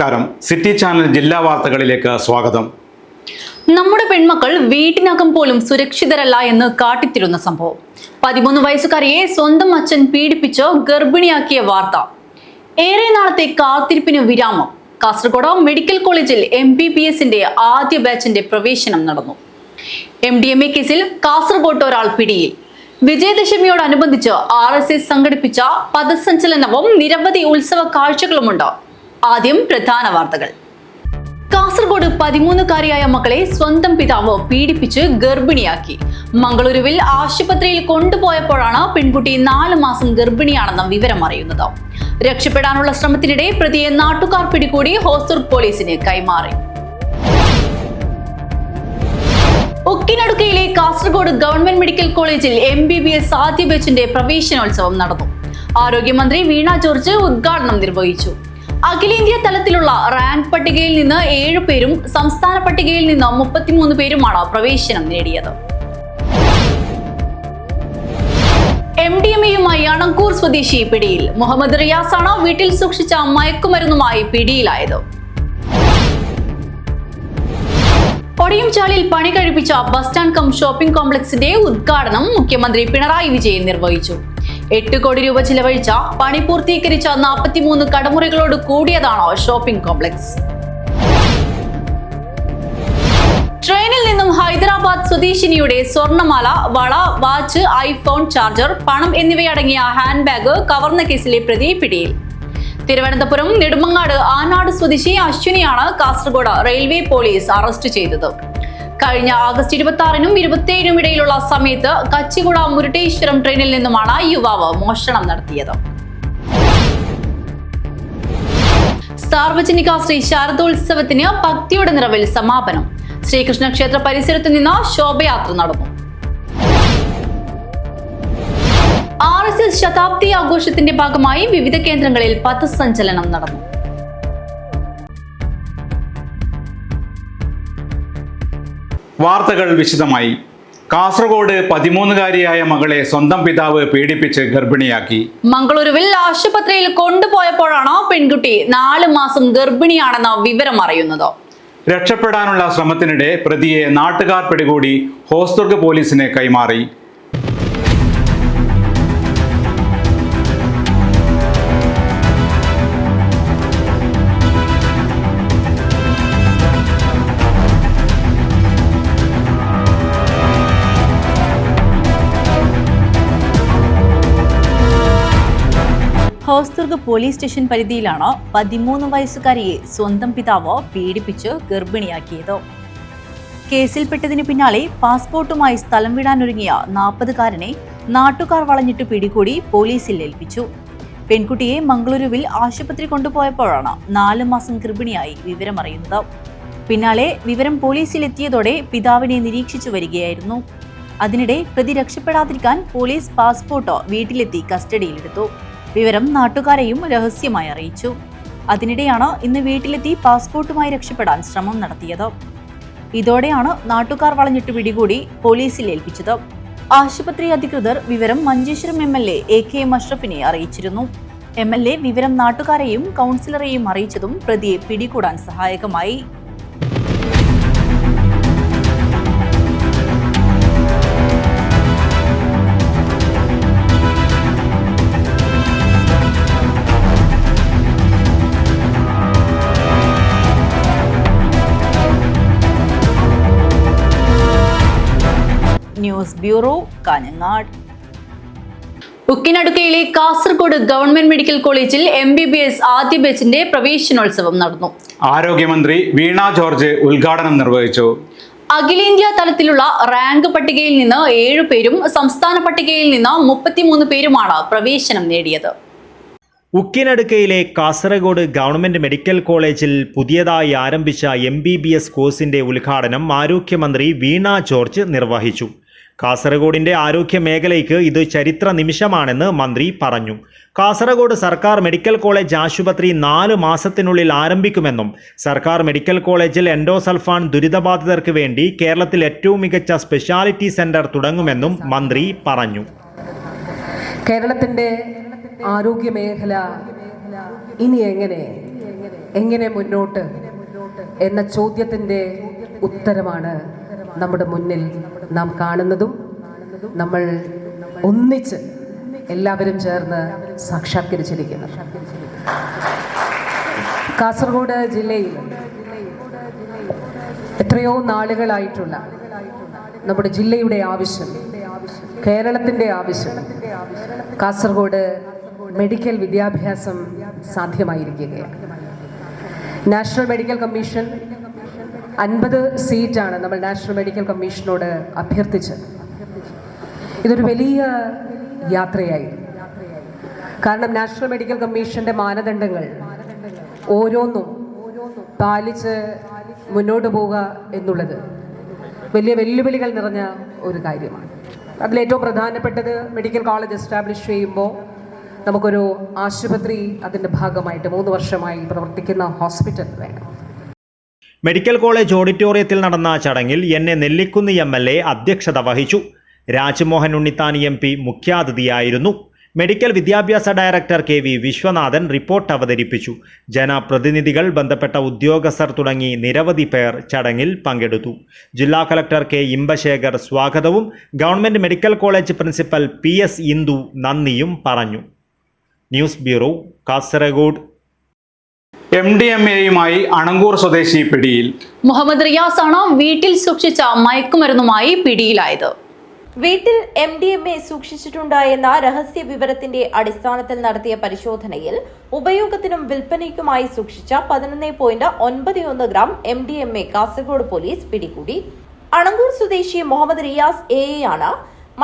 നമസ്കാരം. City channel ജില്ലാ വാർത്തകളിലേക്ക് സ്വാഗതം. നമ്മുടെ പെൺമക്കൾ വീട്ടിനകം പോലും സുരക്ഷിതരല്ല എന്ന് കാട്ടിത്തരുന്ന സംഭവം. 13 വയസ്സുകാരിയെ സ്വന്തം അച്ഛൻ പീഡിപ്പിച്ച് ഗർഭിണിയാക്കിയ വാർത്ത. ഏറെ നാളത്തെ കാത്തിരിപ്പിന് വിരാമം. കാസർഗോഡ് മെഡിക്കൽ കോളേജിൽ MBBSന്റെ ആദ്യ ബാച്ചിന്റെ പ്രവേശനം നടന്നു. MDMA കേസിൽ കാസർഗോഡ് ഒരാൾ പിടിയിൽ. വിജയദശമിയോടനുബന്ധിച്ച് RSS സംഘടിപ്പിച്ച പദസഞ്ചലനവും നിരവധി ഉത്സവ കാഴ്ചകളുമുണ്ട്. ആദ്യം പ്രധാന വാർത്തകൾ. കാസർഗോഡ് 13-കാരിയായ മകളെ സ്വന്തം പിതാവ് പീഡിപ്പിച്ച് ഗർഭിണിയാക്കി. മംഗളൂരുവിൽ ആശുപത്രിയിൽ കൊണ്ടുപോയപ്പോഴാണ് പെൺകുട്ടി 4 മാസം ഗർഭിണിയാണെന്ന വിവരം അറിയുന്നത്. രക്ഷപ്പെടാനുള്ള ശ്രമത്തിനിടെ പ്രതിയെ നാട്ടുകാർ പിടികൂടി ഹോസ്ദുർഗ് പോലീസിന് കൈമാറി. ഉക്കിനടുക്കയിലെ കാസർഗോഡ് ഗവൺമെന്റ് മെഡിക്കൽ കോളേജിൽ MBBS ആദ്യ ബാച്ചിന്റെ പ്രവേശനോത്സവം നടന്നു. ആരോഗ്യമന്ത്രി വീണ ജോർജ് ഉദ്ഘാടനം നിർവഹിച്ചു. അഖിലേന്ത്യാ തലത്തിലുള്ള റാങ്ക് പട്ടികയിൽ നിന്ന് 7 പേരും സംസ്ഥാന പട്ടികയിൽ നിന്ന് 33 പേരുമാണ് പ്രവേശനം നേടിയത്. MDMAയുമായി അണങ്കൂർ സ്വദേശി പിടിയിൽ. മുഹമ്മദ് റിയാസാണ് വീട്ടിൽ സൂക്ഷിച്ച മയക്കുമരുന്നുമായി പിടിയിലായത്. ഒടിയംചാലിൽ പണി കഴിപ്പിച്ച ബസ് സ്റ്റാൻഡ് കം ഷോപ്പിംഗ് കോംപ്ലക്സിന്റെ ഉദ്ഘാടനം മുഖ്യമന്ത്രി പിണറായി വിജയൻ നിർവഹിച്ചു. 8 കോടി രൂപ ചിലവഴിച്ച പണി പൂർത്തീകരിച്ച 43 കടമുറികളോട് കൂടിയതാണ് ഷോപ്പിംഗ് കോംപ്ലക്സ്. ട്രെയിനിൽ നിന്നും ഹൈദരാബാദ് സ്വദേശിനിയുടെ സ്വർണ്ണമാല, വള, വാച്ച്, ഐഫോൺ, ചാർജർ, പണം എന്നിവയടങ്ങിയ ഹാൻഡ് ബാഗ് കവർന്ന കേസിലെ പ്രതി പിടിയിൽ. തിരുവനന്തപുരം നെടുമങ്ങാട് ആനാട് സ്വദേശി അശ്വിനിയാണ് കാസർഗോഡ് റെയിൽവേ പോലീസ് അറസ്റ്റ് ചെയ്തത്. കഴിഞ്ഞ ആഗസ്റ്റ് 26-നും 27-നും ഇടയിലുള്ള സമയത്ത് കച്ചിഗുഡ മുരുടേശ്വരം ട്രെയിനിൽ നിന്നുമാണ് യുവാവ് മോഷണം നടത്തിയത്. സാർവജനിക ശ്രീ ശാരദോത്സവത്തിന് ഭക്തിയുടെ നിറവിൽ സമാപനം. ശ്രീകൃഷ്ണ ക്ഷേത്ര പരിസരത്ത് നിന്ന് ശോഭയാത്ര നടന്നു. RSS ശതാബ്ദി ആഘോഷത്തിന്റെ ഭാഗമായി വിവിധ കേന്ദ്രങ്ങളിൽ പഥസഞ്ചലനം നടന്നു. വാർത്തകൾ വിശദമായി. കാസർഗോഡ് 13-കാരിയായ മകളെ സ്വന്തം പിതാവ് പീഡിപ്പിച്ച് ഗർഭിണിയാക്കി. മംഗളൂരുവിൽ ആശുപത്രിയിൽ കൊണ്ടുപോയപ്പോഴാണ് പെൺകുട്ടി 4 മാസം ഗർഭിണിയാണെന്ന വിവരം അറിയുന്നത്. രക്ഷപ്പെടാനുള്ള ശ്രമത്തിനിടെ പ്രതിയെ നാട്ടുകാർ പിടികൂടി ഹോസ്ദുർഗ് പോലീസിന് കൈമാറി. ഹോസ്ദുർഗ് പോലീസ് സ്റ്റേഷൻ പരിധിയിലാണ് 13 വയസ്സുകാരിയെ സ്വന്തം പിതാവ് പീഡിപ്പിച്ച് ഗർഭിണിയാക്കിയത്. കേസിൽപ്പെട്ടതിന് പിന്നാലെ പാസ്പോർട്ടുമായി സ്ഥലം വിടാനൊരുങ്ങിയ 40-കാരനെ നാട്ടുകാർ വളഞ്ഞിട്ട് പിടികൂടി പോലീസിൽ ഏൽപ്പിച്ചു. പെൺകുട്ടിയെ മംഗളൂരുവിൽ ആശുപത്രി കൊണ്ടുപോയപ്പോഴാണ് 4 മാസം ഗർഭിണിയായി വിവരമറിയുന്നത്. പിന്നാലെ വിവരം പോലീസിലെത്തിയതോടെ പിതാവിനെ നിരീക്ഷിച്ചു വരികയായിരുന്നു. അതിനിടെ പ്രതി രക്ഷപ്പെടാതിരിക്കാൻ പോലീസ് പാസ്പോർട്ട് വീട്ടിലെത്തി കസ്റ്റഡിയിലെടുത്തു. വിവരം നാട്ടുകാരെയും രഹസ്യമായി അറിയിച്ചു. അതിനിടെയാണ് ഇന്ന് വീട്ടിലെത്തി പാസ്പോർട്ടുമായി രക്ഷപ്പെടാൻ ശ്രമം നടത്തിയത്. ഇതോടെയാണ് നാട്ടുകാർ വളഞ്ഞിട്ട് പിടികൂടി പോലീസിൽ ഏൽപ്പിച്ചത്. ആശുപത്രി അധികൃതർ വിവരം മഞ്ചേശ്വരം MLA AKM അഷ്റഫിനെ അറിയിച്ചിരുന്നു. MLA വിവരം നാട്ടുകാരെയും കൗൺസിലറെയും അറിയിച്ചതും പ്രതിയെ പിടികൂടാൻ സഹായകമായി. News bureau, Kanhangad. ഉക്കിനടുക്കയിലെ കാസർഗോഡ് ഗവൺമെന്റ് മെഡിക്കൽ കോളേജിൽ MBBS ആദ്യ ബാച്ചിന്റെ പ്രവേശനോത്സവം നടന്നു. ആരോഗ്യമന്ത്രി വീണ ജോർജ് ഉദ്ഘാടനം നിർവഹിച്ചു. അഖിലേന്ത്യാ തലത്തിലുള്ള റാങ്ക് പട്ടികയിൽ നിന്ന് 7 പേരും സംസ്ഥാന പട്ടികയിൽ നിന്ന് 33 പേരുമാണ് പ്രവേശനം നേടിയത്. ഉക്കിനടുക്കയിലെ കാസർഗോഡ് ഗവൺമെന്റ് മെഡിക്കൽ കോളേജിൽ പുതിയതായി ആരംഭിച്ച MBBS കോഴ്സിന്റെ ഉദ്ഘാടനം ആരോഗ്യമന്ത്രി വീണ ജോർജ് നിർവഹിച്ചു. കാസർഗോഡിന്റെ ആരോഗ്യ മേഖലയ്ക്ക് ഇത് ചരിത്ര നിമിഷമാണെന്ന് മന്ത്രി പറഞ്ഞു. കാസർഗോഡ് സർക്കാർ മെഡിക്കൽ കോളേജ് ആശുപത്രി 4 മാസത്തിനുള്ളിൽ ആരംഭിക്കുമെന്നും സർക്കാർ മെഡിക്കൽ കോളേജിൽ എൻഡോസൾഫാൻ ദുരിതബാധിതർക്ക് വേണ്ടി കേരളത്തിൽ ഏറ്റവും മികച്ച സ്പെഷ്യാലിറ്റി സെന്റർ തുടങ്ങുമെന്നും മന്ത്രി പറഞ്ഞു. കേരളത്തിന്റെ ആരോഗ്യ മേഖല ഇനി എങ്ങനെ എങ്ങനെ മുന്നോട്ട് എന്ന ചോദ്യത്തിൻ്റെ ഉത്തരമാണ് നമ്മുടെ മുന്നിൽ നാം കാണുന്നതും നമ്മൾ ഒന്നിച്ച് എല്ലാവരും ചേർന്ന് സാക്ഷാത്കരിച്ചിരിക്കുന്നത്. കാസർഗോഡ് ജില്ലയിൽ എത്രയോ നാളുകളായിട്ടുള്ള നമ്മുടെ ജില്ലയുടെ ആവശ്യം, കേരളത്തിൻ്റെ ആവശ്യം, കാസർഗോഡ് മെഡിക്കൽ വിദ്യാഭ്യാസം സാധ്യമായിരിക്കുകയാണ്. നാഷണൽ മെഡിക്കൽ കമ്മീഷൻ 50 സീറ്റാണ് നമ്മൾ നാഷണൽ മെഡിക്കൽ കമ്മീഷനോട് അഭ്യർത്ഥിച്ചത്. ഇതൊരു വലിയ യാത്രയായി. കാരണം നാഷണൽ മെഡിക്കൽ കമ്മീഷന്റെ മാനദണ്ഡങ്ങൾ ഓരോന്നും പാലിച്ച് മുന്നോട്ട് പോവുക എന്നുള്ളത് വലിയ വെല്ലുവിളികൾ നിറഞ്ഞ ഒരു കാര്യമാണ്. അതിലേറ്റവും പ്രധാനപ്പെട്ടത് മെഡിക്കൽ കോളേജ് എസ്റ്റാബ്ലിഷ് ചെയ്യുമ്പോൾ നമുക്കൊരു ആശുപത്രി അതിൻ്റെ ഭാഗമായിട്ട് 3 വർഷമായി പ്രവർത്തിക്കുന്ന ഹോസ്പിറ്റൽ വേണം. മെഡിക്കൽ കോളേജ് ഓഡിറ്റോറിയത്തിൽ നടന്ന ചടങ്ങിൽ എന്നെ നെല്ലിക്കുന്ന് MLA അധ്യക്ഷത വഹിച്ചു. രാജ്മോഹൻ ഉണ്ണിത്താൻ MP മുഖ്യാതിഥിയായിരുന്നു. മെഡിക്കൽ വിദ്യാഭ്യാസ ഡയറക്ടർ KV വിശ്വനാഥൻ റിപ്പോർട്ട് അവതരിപ്പിച്ചു. ജനപ്രതിനിധികൾ, ബന്ധപ്പെട്ട ഉദ്യോഗസ്ഥർ തുടങ്ങി നിരവധി പേർ ചടങ്ങിൽ പങ്കെടുത്തു. ജില്ലാ കളക്ടർ K ഇമ്പശേഖർ സ്വാഗതവും government medical college principal PS Indu നന്ദിയും പറഞ്ഞു. News bureau, Kasaragod. MDMAയുമായി അണങ്കൂർ സ്വദേശി പിടിയിൽ. മുഹമ്മദ് റിയാസാണ് വീട്ടിൽ സൂക്ഷിച്ച മയക്കുമരുന്നുമായി പിടിയിലായത്. വീട്ടിൽ MDMA സൂക്ഷിച്ചിട്ടുണ്ട് എന്ന രഹസ്യ വിവരത്തിന്റെ അടിസ്ഥാനത്തിൽ നടത്തിയ പരിശോധനയിൽ ഉപയോഗത്തിനും വിൽപ്പനയ്ക്കുമായി സൂക്ഷിച്ച 11.91 ഗ്രാം MDMA കാസർഗോഡ് പോലീസ് പിടികൂടി. അണങ്കൂർ സ്വദേശി മുഹമ്മദ് റിയാസ് ആണ്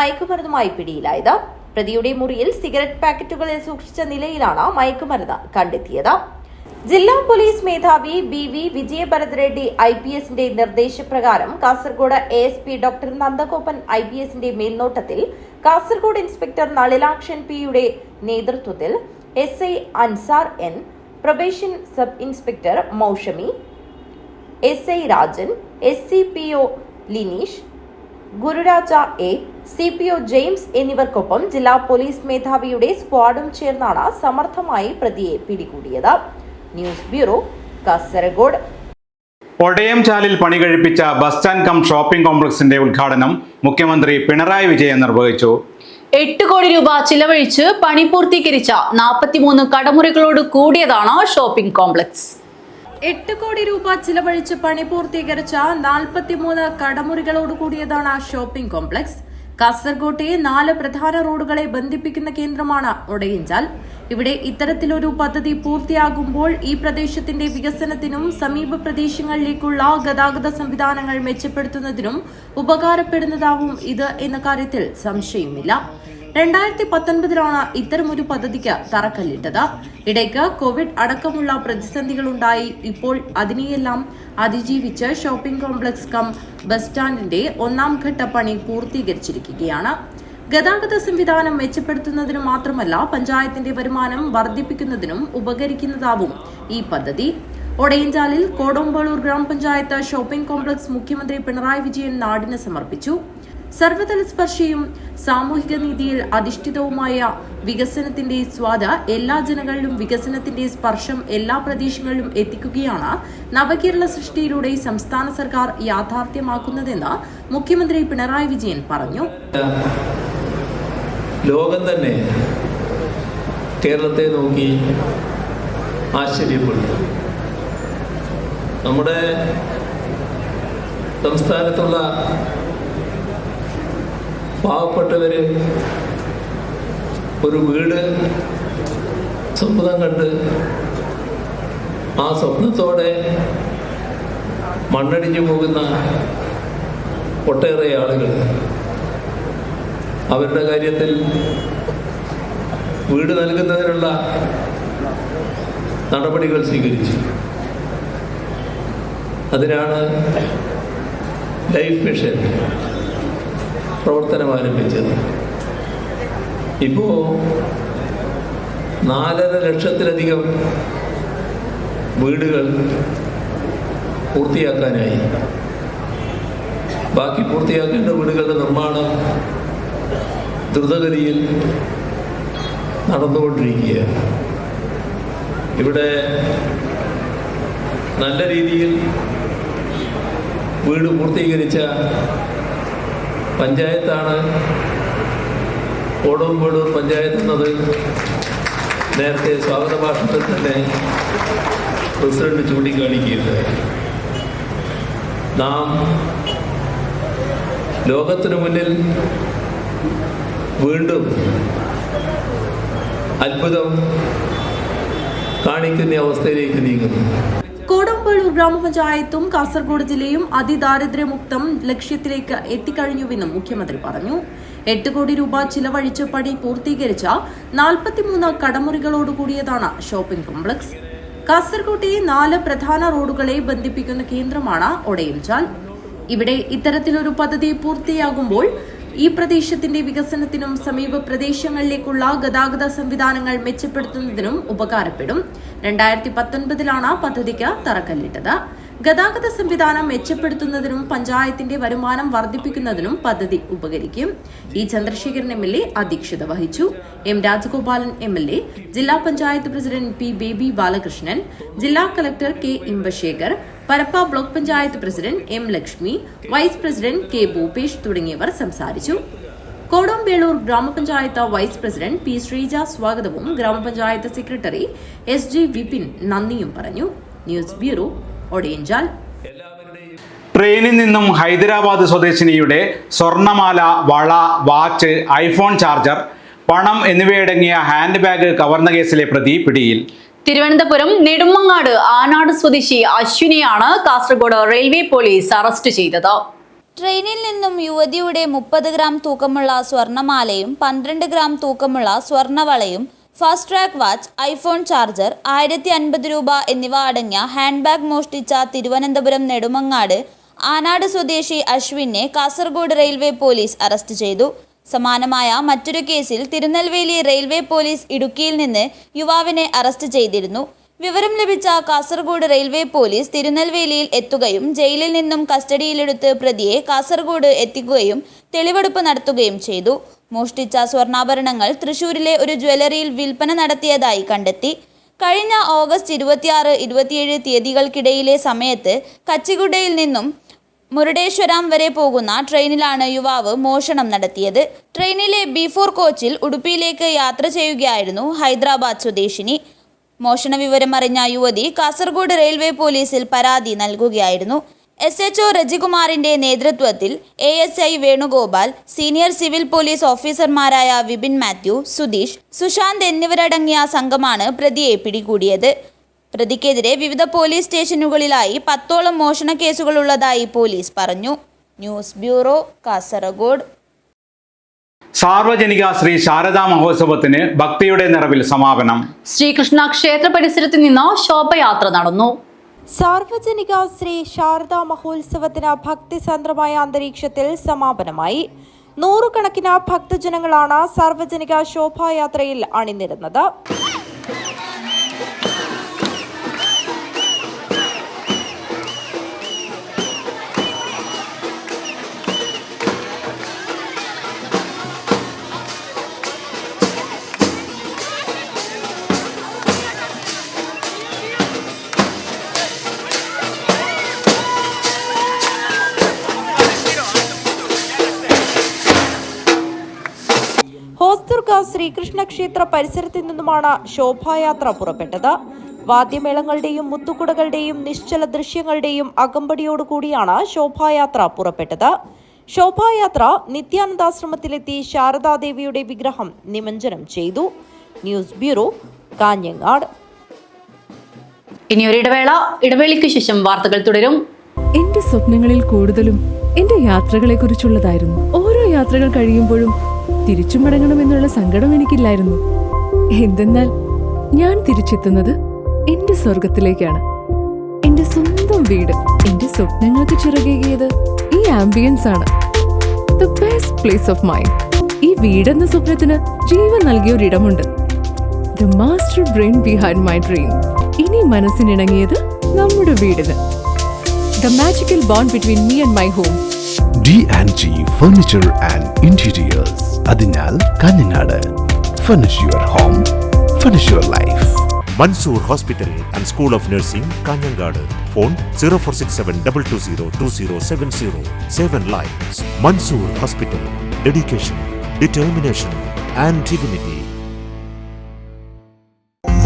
മയക്കുമരുന്നുമായി പിടിയിലായത്. പ്രതിയുടെ മുറിയിൽ സിഗരറ്റ് പാക്കറ്റുകളിൽ സൂക്ഷിച്ച നിലയിലാണ് മയക്കുമരുന്ന് കണ്ടെത്തിയത്. ജില്ലാ പോലീസ് മേധാവി BV വിജയഭരത് റെഡ്ഡി IPSന്റെ നിർദ്ദേശപ്രകാരം കാസർഗോഡ് ASP ഡോക്ടർ നന്ദഗോപൻ IPSന്റെ മേൽനോട്ടത്തിൽ കാസർഗോഡ് ഇൻസ്പെക്ടർ നളിലാക്ഷൻ P.യുടെ നേതൃത്വത്തിൽ SI Ansar N, probation sub inspector Moushami, SI Rajan, SCPO Lineesh, Gururaja A, CPO James എന്നിവർക്കൊപ്പം ജില്ലാ പോലീസ് മേധാവിയുടെ സ്ക്വാഡും ചേർന്നാണ് സമർത്ഥമായി പ്രതിയെ പിടികൂടിയത്. News bureau, Kasaragod. ഒടയം ചാലിൽ പണി കഴിപ്പിച്ച ബസ് സ്റ്റാൻഡ് കം ഷോപ്പിംഗ് കോംപ്ലക്സിന്റെ ഉദ്ഘാടനം മുഖ്യമന്ത്രി പിണറായി വിജയൻ നിർവഹിച്ചു. 8 കോടി രൂപ ചിലവഴിച്ച് പണി പൂർത്തീകരിച്ച 43 കടമുറികളോട് കൂടിയതാണ് ഷോപ്പിംഗ് കോംപ്ലക്സ്. 8 കോടി രൂപ ചിലവഴിച്ച് പണി പൂർത്തീകരിച്ച 43 കടമുറികളോട് കൂടിയതാണ് ഷോപ്പിംഗ് കോംപ്ലക്സ്. കാസർഗോട്ടെ 4 പ്രധാന റോഡുകളെ ബന്ധിപ്പിക്കുന്ന കേന്ദ്രമാണ് ഒടയഞ്ചാൽ. ഇവിടെ ഇത്തരത്തിലൊരു പദ്ധതി പൂർത്തിയാകുമ്പോൾ ഈ പ്രദേശത്തിന്റെ വികസനത്തിനും സമീപ പ്രദേശങ്ങളിലേക്കുള്ള ഗതാഗത സംവിധാനങ്ങൾ മെച്ചപ്പെടുത്തുന്നതിനും ഉപകാരപ്പെടുന്നതാവും ഇത് എന്ന കാര്യത്തിൽ സംശയമില്ല. 2019 ഇത്തരമൊരു പദ്ധതിക്ക് തറക്കല്ലിട്ടത്. ഇടയ്ക്ക് കോവിഡ് അടക്കമുള്ള പ്രതിസന്ധികളുണ്ടായി. ഇപ്പോൾ അതിനെയെല്ലാം അതിജീവിച്ച് ഷോപ്പിംഗ് കോംപ്ലക്സ് കം ബസ് സ്റ്റാൻഡിന്റെ 1ാം ഘട്ട പണി പൂർത്തീകരിച്ചിരിക്കുകയാണ്. ഗതാഗത സംവിധാനം മെച്ചപ്പെടുത്തുന്നതിന് മാത്രമല്ല പഞ്ചായത്തിന്റെ വരുമാനം വർദ്ധിപ്പിക്കുന്നതിനും ഉപകരിക്കുന്നതാവും ഈ പദ്ധതി. ഒടയഞ്ചാലിൽ കോടോമ്പളൂർ ഗ്രാമപഞ്ചായത്ത് ഷോപ്പിംഗ് കോംപ്ലക്സ് മുഖ്യമന്ത്രി പിണറായി വിജയൻ നാടിന് സമർപ്പിച്ചു. സർവതല സ്പർശിയും സാമൂഹിക നീതിയിൽ അധിഷ്ഠിതവുമായ വികസനത്തിന്റെ സ്വാദ എല്ലാ ജനങ്ങളിലും വികസനത്തിന്റെ സ്പർശം എല്ലാ പ്രദേശങ്ങളിലും എത്തിക്കുകയാണ് നവകേരള സൃഷ്ടിയിലൂടെ സംസ്ഥാന സർക്കാർ യാഥാർത്ഥ്യമാക്കുന്നതെന്ന് മുഖ്യമന്ത്രി പിണറായി വിജയൻ പറഞ്ഞു. ലോകം തന്നെ കേരളത്തെ നോക്കി ആശ്ചര്യപ്പെട്ടു. നമ്മുടെ സംസ്ഥാനത്തുള്ള പാവപ്പെട്ടവര് ഒരു വീട് സ്വപ്നം കണ്ട് ആ സ്വപ്നത്തോടെ മണ്ണടിഞ്ഞു പോകുന്ന ഒട്ടേറെ ആളുകൾ അവരുടെ കാര്യത്തിൽ വീട് നൽകുന്നതിനുള്ള നടപടികൾ സ്വീകരിച്ചു. അതിനാണ് ലൈഫ് മിഷൻ പ്രവർത്തനം ആരംഭിച്ചത്. ഇപ്പോൾ 4.5 ലക്ഷത്തിലധികം വീടുകൾ പൂർത്തിയാക്കാനായി. ബാക്കി പൂർത്തിയാക്കേണ്ട വീടുകളുടെ നിർമ്മാണം ദ്രുതഗതിയിൽ നടന്നുകൊണ്ടിരിക്കുകയാണ്. ഇവിടെ നല്ല രീതിയിൽ വീട് പൂർത്തീകരിച്ച പഞ്ചായത്താണ് കോടമ്പേളൂർ പഞ്ചായത്ത് എന്നത് നേരത്തെ സ്വാഗത ഭാഷണത്തിൽ തന്നെ പ്രസിഡന്റ് ചൂണ്ടിക്കാണിക്കുകയുണ്ടായി. നാം ലോകത്തിനു മുന്നിൽ വീണ്ടും അത്ഭുതം കാണിക്കുന്ന അവസ്ഥയിലേക്ക് നീങ്ങുന്നു. കോടമ്പേളൂർ ഗ്രാമപഞ്ചായത്തും കാസർഗോഡ് ജില്ലയും അതിദാരിദ്ര്യമുക്തം ലക്ഷ്യത്തിലേക്ക് എത്തിക്കഴിഞ്ഞുവെന്നും മുഖ്യമന്ത്രി പറഞ്ഞു. 8 കോടി രൂപ ചിലവഴിച്ച് പണി പൂർത്തീകരിച്ച 43 കടമുറികളോടുകൂടിയതാണ് ഷോപ്പിംഗ് കോംപ്ലക്സ്. കാസർഗോട്ടെ 4 പ്രധാന റോഡുകളെ ബന്ധിപ്പിക്കുന്ന കേന്ദ്രമാണ് ഒടയംചാൽ. ഇവിടെ ഇത്തരത്തിലൊരു പദ്ധതി പൂർത്തിയാകുമ്പോൾ ഈ പ്രദേശത്തിന്റെ വികസനത്തിനും സമീപ പ്രദേശങ്ങളിലേക്കുള്ള ഗതാഗത സംവിധാനങ്ങൾ മെച്ചപ്പെടുത്തുന്നതിനും ഉപകാരപ്പെടും. 2019 പദ്ധതിക്ക് തറക്കല്ലിട്ടത്. ഗതാഗത സംവിധാനം മെച്ചപ്പെടുത്തുന്നതിനും പഞ്ചായത്തിന്റെ വരുമാനം വർദ്ധിപ്പിക്കുന്നതിനും പദ്ധതി ഉപകരിക്കും. ഇ ചന്ദ്രശേഖരൻ MLA അധ്യക്ഷത വഹിച്ചു. M രാജഗോപാലൻ MLA, ജില്ലാ പഞ്ചായത്ത് പ്രസിഡന്റ് P ബേബി ബാലകൃഷ്ണൻ, ജില്ലാ collector K Imbasekhar, Parappa block panchayat president M Lakshmi, vice president K Bhupesh തുടങ്ങിയവർ സംസാരിച്ചു. കോടമ്പേളൂർ ഗ്രാമപഞ്ചായത്ത് വൈസ് പ്രസിഡന്റ് P ശ്രീജ സ്വാഗതവും ഗ്രാമപഞ്ചായത്ത് സെക്രട്ടറി SG വിപിൻ നന്ദിയും പറഞ്ഞു. News bureau, Odayanchal. ട്രെയിനിൽ നിന്നും ഹൈദരാബാദ് സ്വദേശിനിയുടെ സ്വർണമാല, വള, വാച്ച്, ഐഫോൺ ചാർജർ, പണം എന്നിവയടങ്ങിയ ഹാൻഡ് ബാഗ് കവർന്ന കേസിലെ പ്രതി പിടിയിൽ. തിരുവനന്തപുരം നെടുമങ്ങാട് ആനാട് സ്വദേശി അശ്വിനെയാണ് കാസർഗോഡ് റെയിൽവേ പോലീസ് അറസ്റ്റ് ചെയ്തത്. ട്രെയിനിൽ നിന്നും യുവതിയുടെ 30 ഗ്രാം തൂക്കമുള്ള സ്വർണമാലയും 12 ഗ്രാം തൂക്കമുള്ള സ്വർണവളയും, fast track watch, iPhone charger, 1050 രൂപ എന്നിവ അടങ്ങിയ ഹാൻഡ് ബാഗ് മോഷ്ടിച്ച തിരുവനന്തപുരം നെടുമങ്ങാട് ആനാട് സ്വദേശി അശ്വിനെ കാസർഗോഡ് റെയിൽവേ പോലീസ് അറസ്റ്റ് ചെയ്തു. സമാനമായ മറ്റൊരു കേസിൽ തിരുനെൽവേലി റെയിൽവേ പോലീസ് ഇടുക്കിയിൽ നിന്ന് യുവാവിനെ അറസ്റ്റ് ചെയ്തിരുന്നു. വിവരം ലഭിച്ച കാസർഗോഡ് റെയിൽവേ പോലീസ് തിരുനെൽവേലിയിൽ എത്തുകയും ജയിലിൽ നിന്നും കസ്റ്റഡിയിലെടുത്ത് പ്രതിയെ കാസർഗോഡ് എത്തിക്കുകയും തെളിവെടുപ്പ് നടത്തുകയും ചെയ്തു. മോഷ്ടിച്ച സ്വർണ്ണാഭരണങ്ങൾ തൃശൂരിലെ ഒരു ജ്വല്ലറിയിൽ വിൽപ്പന നടത്തിയതായി കണ്ടെത്തി. കഴിഞ്ഞ ഓഗസ്റ്റ് 26, 27 തീയതികൾക്കിടയിലെ സമയത്ത് കച്ചിഗുഡയിൽ നിന്നും മുരുടേശ്വരം വരെ പോകുന്ന ട്രെയിനിലാണ് യുവാവ് മോഷണം നടത്തിയത്. ട്രെയിനിലെ B4 കോച്ചിൽ ഉടുപ്പിയിലേക്ക് യാത്ര ചെയ്യുകയായിരുന്നു ഹൈദരാബാദ് സ്വദേശിനി. മോഷണ വിവരം അറിഞ്ഞ യുവതി കാസർഗോഡ് റെയിൽവേ പോലീസിൽ പരാതി നൽകുകയായിരുന്നു. SHO രജികുമാറിന്റെ നേതൃത്വത്തിൽ ASI Venugopal, senior civil police ഓഫീസർമാരായ വിപിൻ മാത്യു, സുധീഷ്, സുശാന്ത് എന്നിവരടങ്ങിയ സംഘമാണ് പ്രതിയെ പിടികൂടിയത്. പ്രതിക്കെതിരെ വിവിധ പോലീസ് സ്റ്റേഷനുകളിലായി 10ഓളം മോഷണ കേസുകളുള്ളതായി പോലീസ് പറഞ്ഞു. News bureau, Kasaragod. സാർവജനിക ശ്രീ ശാരദാ മഹോത്സവത്തിന് ഭക്തിയുടെ നിറവിൽ സമാപനം. ശ്രീകൃഷ്ണ ക്ഷേത്ര പരിസരത്ത് നിന്ന് ശോഭയാത്ര നടന്നു. സാർവജനിക ശ്രീ ശാരദാ മഹോത്സവത്തിന് ഭക്തിസാന്ദ്രമായ അന്തരീക്ഷത്തിൽ സമാപനമായി. 100 കണക്കിന് ഭക്തജനങ്ങളാണ് സാർവജനിക ശോഭായാത്രയിൽ അണിനിരുന്നത്. ഹോസ്ദുർഗ ശ്രീകൃഷ്ണ ക്ഷേത്ര പരിസരത്തു നിന്നുമാണ് ശോഭായാത്ര പുറപ്പെട്ടത്. വാദ്യമേളങ്ങളുടെയും മുത്തുകുടകളുടെയും നിശ്ചല ദൃശ്യങ്ങളുടെയും അകമ്പടിയോടുകൂടിയാണ് ശോഭായാത്ര പുറപ്പെട്ടത്. ശോഭായാത്ര നിത്യാനന്ദാശ്രമത്തിലെത്തി ശാരദാദേവിയുടെ വിഗ്രഹം നിമജ്ജനം ചെയ്തു. News bureau, Kanhangad. ഇനിയൊരു ഇടവേളയ്ക്ക് ശേഷം വാർത്തകൾ തുടരും. എന്റെ സ്വപ്നങ്ങളിൽ കൂടുതലും എന്റെ യാത്രകളെ കുറിച്ചുള്ളതായിരുന്നു. ഓരോ യാത്രകൾ കഴിയുമ്പോഴും തിരിച്ചു മടങ്ങണമെന്നുള്ള സങ്കടം എനിക്കില്ലായിരുന്നു. എന്തെന്നാൽ ഞാൻ തിരിച്ചെത്തുന്നത് എന്റെ സ്വർഗത്തിലേക്കാണ്. എന്റെ സ്വന്തം വീട് എന്റെ സ്വപ്നങ്ങൾക്ക് ചിറകേകിയത് ഈ ആംബിയൻസ് ആണ്. The best place of mind. ഈ വീടെന്ന സ്വപ്നത്തിന് ജീവൻ നൽകിയ ഒരിടമുണ്ട്. The master brain behind my dream. ഇനി മനസ്സിനിണങ്ങിയത് നമ്മുടെ വീടിന്. The magical bond between me and my home. D&G Furniture and Interiors. Adinal, Kalinada. Furnish your home, furnish your life. Mansoor Hospital and School of Nursing, Kanjangad. Phone 046722027070. 7 Lives. Mansoor Hospital. Dedication, determination and dignity.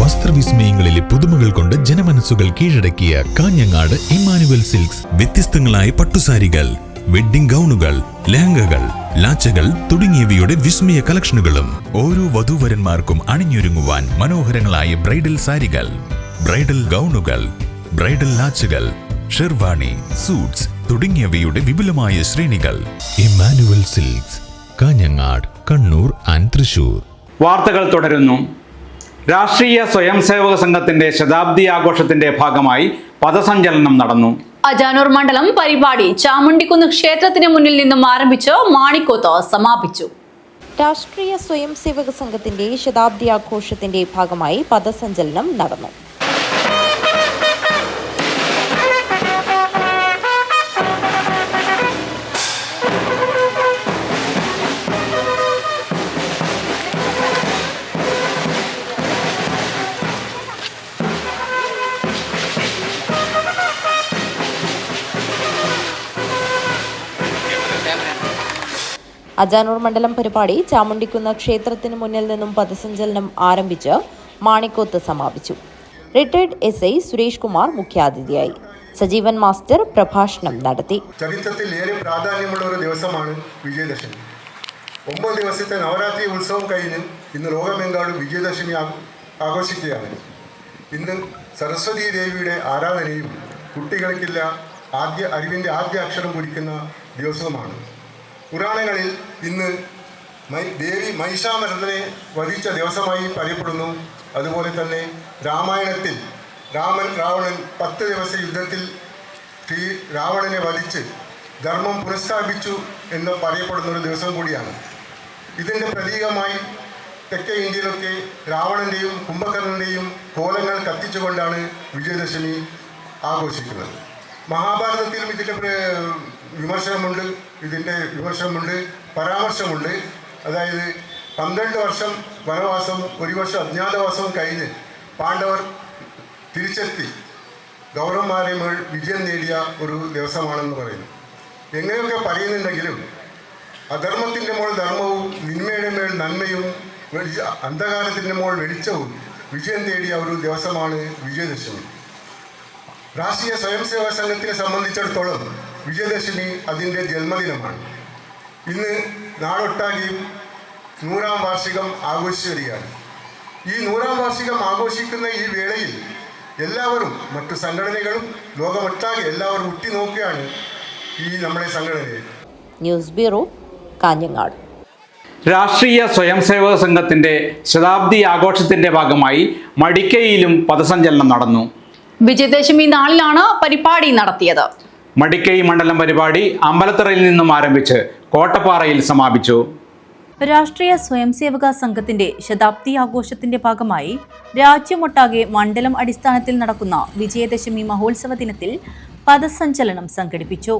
വസ്ത്രവിസ്മയങ്ങളിലെ പുതുമകൾ കൊണ്ട് ജനമനസ്സുകൾ കീഴടക്കിയ Kanhangad Emmanuel silks വ്യത്യസ്തങ്ങളായ പട്ടുസാരികൾ, wedding ഗൗണുകൾ, ലെഹങ്കകൾ, ലാച്ചകൾ തുടങ്ങിയവയുടെ വിസ്മയ കളക്ഷനുകളും ഓരോ വധൂവരന്മാർക്കും അണിഞ്ഞൊരുങ്ങുവാൻ മനോഹരങ്ങളായ ബ്രൈഡൽ സാരികൾ, ബ്രൈഡൽ ഗൗണുകൾ, ബ്രൈഡൽ ലാച്ചകൾ, ഷെർവാണി, സൂട്ട്സ് തുടങ്ങിയവയുടെ വിപുലമായ ശ്രേണികൾ. Emmanuel Silks, Kanhangad, Kannur and Thrissur. വാർത്തകൾ തുടരുന്നു. രാഷ്ട്രീയ സ്വയംസേവക സംഘത്തിന്റെ ശതാബ്ദി ആഘോഷത്തിന്റെ ഭാഗമായി പഥസഞ്ചലനം നടന്നു. അജാനൂർ മണ്ഡലം പരിപാടി ചാമുണ്ടിക്കുന്ന് ക്ഷേത്രത്തിന് മുന്നിൽ നിന്നും ആരംഭിച്ച് മാണിക്കോത്ത് സമാപിച്ചു. രാഷ്ട്രീയ സ്വയംസേവക സംഘത്തിന്റെ ശതാബ്ദി ആഘോഷത്തിന്റെ ഭാഗമായി പഥസഞ്ചലനം നടന്നു. അജാനൂർ മണ്ഡലം പരിപാടി ചാമുണ്ടിക്കുന്ന് ക്ഷേത്രത്തിന് മുന്നിൽ നിന്നും പഥസഞ്ചലനം ആരംഭിച്ച് മാണിക്കോത്ത് സമാപിച്ചു. റിട്ടയർഡ് SI സുരേഷ് കുമാർ മുഖ്യാതിഥിയായി. സജീവൻ മാസ്റ്റർ പ്രഭാഷണം നടത്തി. ചരിത്രത്തിൽ ഏറെ പ്രാധാന്യമുള്ള ഒരു ദിവസമാണ് വിജയദശമി. 9 ദിവസത്തെ നവരാത്രി ഉത്സവം കഴിഞ്ഞ് ഇന്ന് ലോകമെമ്പാടും വിജയദശമി ആഘോഷിക്കുകയാണ്. ഇന്ന് സരസ്വതി ദേവിയുടെ ആരാധനയും കുട്ടികൾക്കില്ല അറിവിൻ്റെ ആദ്യ അക്ഷരം കുറിക്കുന്ന ദിവസവുമാണ്. പുരാണങ്ങളിൽ ഇന്ന് ദേവി മഹിഷാമർദ്ദനെ വധിച്ച ദിവസമായി പറയപ്പെടുന്നു. അതുപോലെ തന്നെ രാമായണത്തിൽ രാവണൻ 10 ദിവസ യുദ്ധത്തിൽ രാവണനെ വധിച്ച് ധർമ്മം പുനഃസ്ഥാപിച്ചു എന്ന് പറയപ്പെടുന്ന ഒരു ദിവസം കൂടിയാണ്. ഇതിൻ്റെ പ്രതീകമായി തെക്കേ ഇന്ത്യയിലൊക്കെ രാവണൻ്റെയും കുംഭകർണൻ്റെയും കോലങ്ങൾ കത്തിച്ചുകൊണ്ടാണ് വിജയദശമി ആഘോഷിക്കുന്നത്. മഹാഭാരതത്തിലും ഇതിൻ്റെ വിമർശനമുണ്ട്, പരാമർശമുണ്ട്. അതായത് 12 വർഷം വനവാസം, 1 വർഷം അജ്ഞാതവാസവും കഴിഞ്ഞ് പാണ്ഡവർ തിരിച്ചെത്തി ഗൗരവന്മാരെ മേൽ വിജയം നേടിയ ഒരു ദിവസമാണെന്ന് പറയുന്നു. എങ്ങനെയൊക്കെ പറയുന്നുണ്ടെങ്കിലും അധർമ്മത്തിൻ്റെ മേൽ ധർമ്മവും നിന്മയുടെ മേൽ നന്മയും അന്ധകാരത്തിൻ്റെ മേൽ വെളിച്ചവും വിജയം നേടിയ ഒരു ദിവസമാണ് വിജയദശമി. രാഷ്ട്രീയ സ്വയംസേവക സംഘത്തിനെ സംബന്ധിച്ചിടത്തോളം വിജയദശമി അതിൻ്റെ ജന്മദിനമാണ്. ഇന്ന് നാടൊട്ടാകെയും 100ാം വാർഷികം ആഘോഷിച്ചു വരികയാണ്. ഈ 100ാം വാർഷികം ആഘോഷിക്കുന്ന ഈ വേളയിൽ എല്ലാവരും, മറ്റു സംഘടനകളും ലോകമൊട്ടാകെ എല്ലാവരും ഉറ്റുനോക്കുകയാണ് ഈ നമ്മുടെ സംഘടനയെ. News bureau, Kanhangad. രാഷ്ട്രീയ സ്വയംസേവക സംഘത്തിന്റെ ശതാബ്ദി ആഘോഷത്തിന്റെ ഭാഗമായി മടിക്കയിലും പഥസഞ്ചലനം നടന്നു. വിജയദശമി നാളിലാണ് പരിപാടി നടത്തിയത്. മടിക്കൈ മണ്ഡലം പരിപാടി അമ്പലത്തറയിൽ നിന്നും ആരംഭിച്ച് കോട്ടപ്പാറയിൽ സമാപിച്ചു. രാഷ്ട്രീയ സ്വയംസേവക സംഘത്തിന്റെ ശതാബ്ദി ആഘോഷത്തിന്റെ ഭാഗമായി രാജ്യമൊട്ടാകെ മണ്ഡലം അടിസ്ഥാനത്തിൽ നടക്കുന്ന വിജയദശമി മഹോത്സവ ദിനത്തിൽ പഥസഞ്ചലനം സംഘടിപ്പിച്ചു.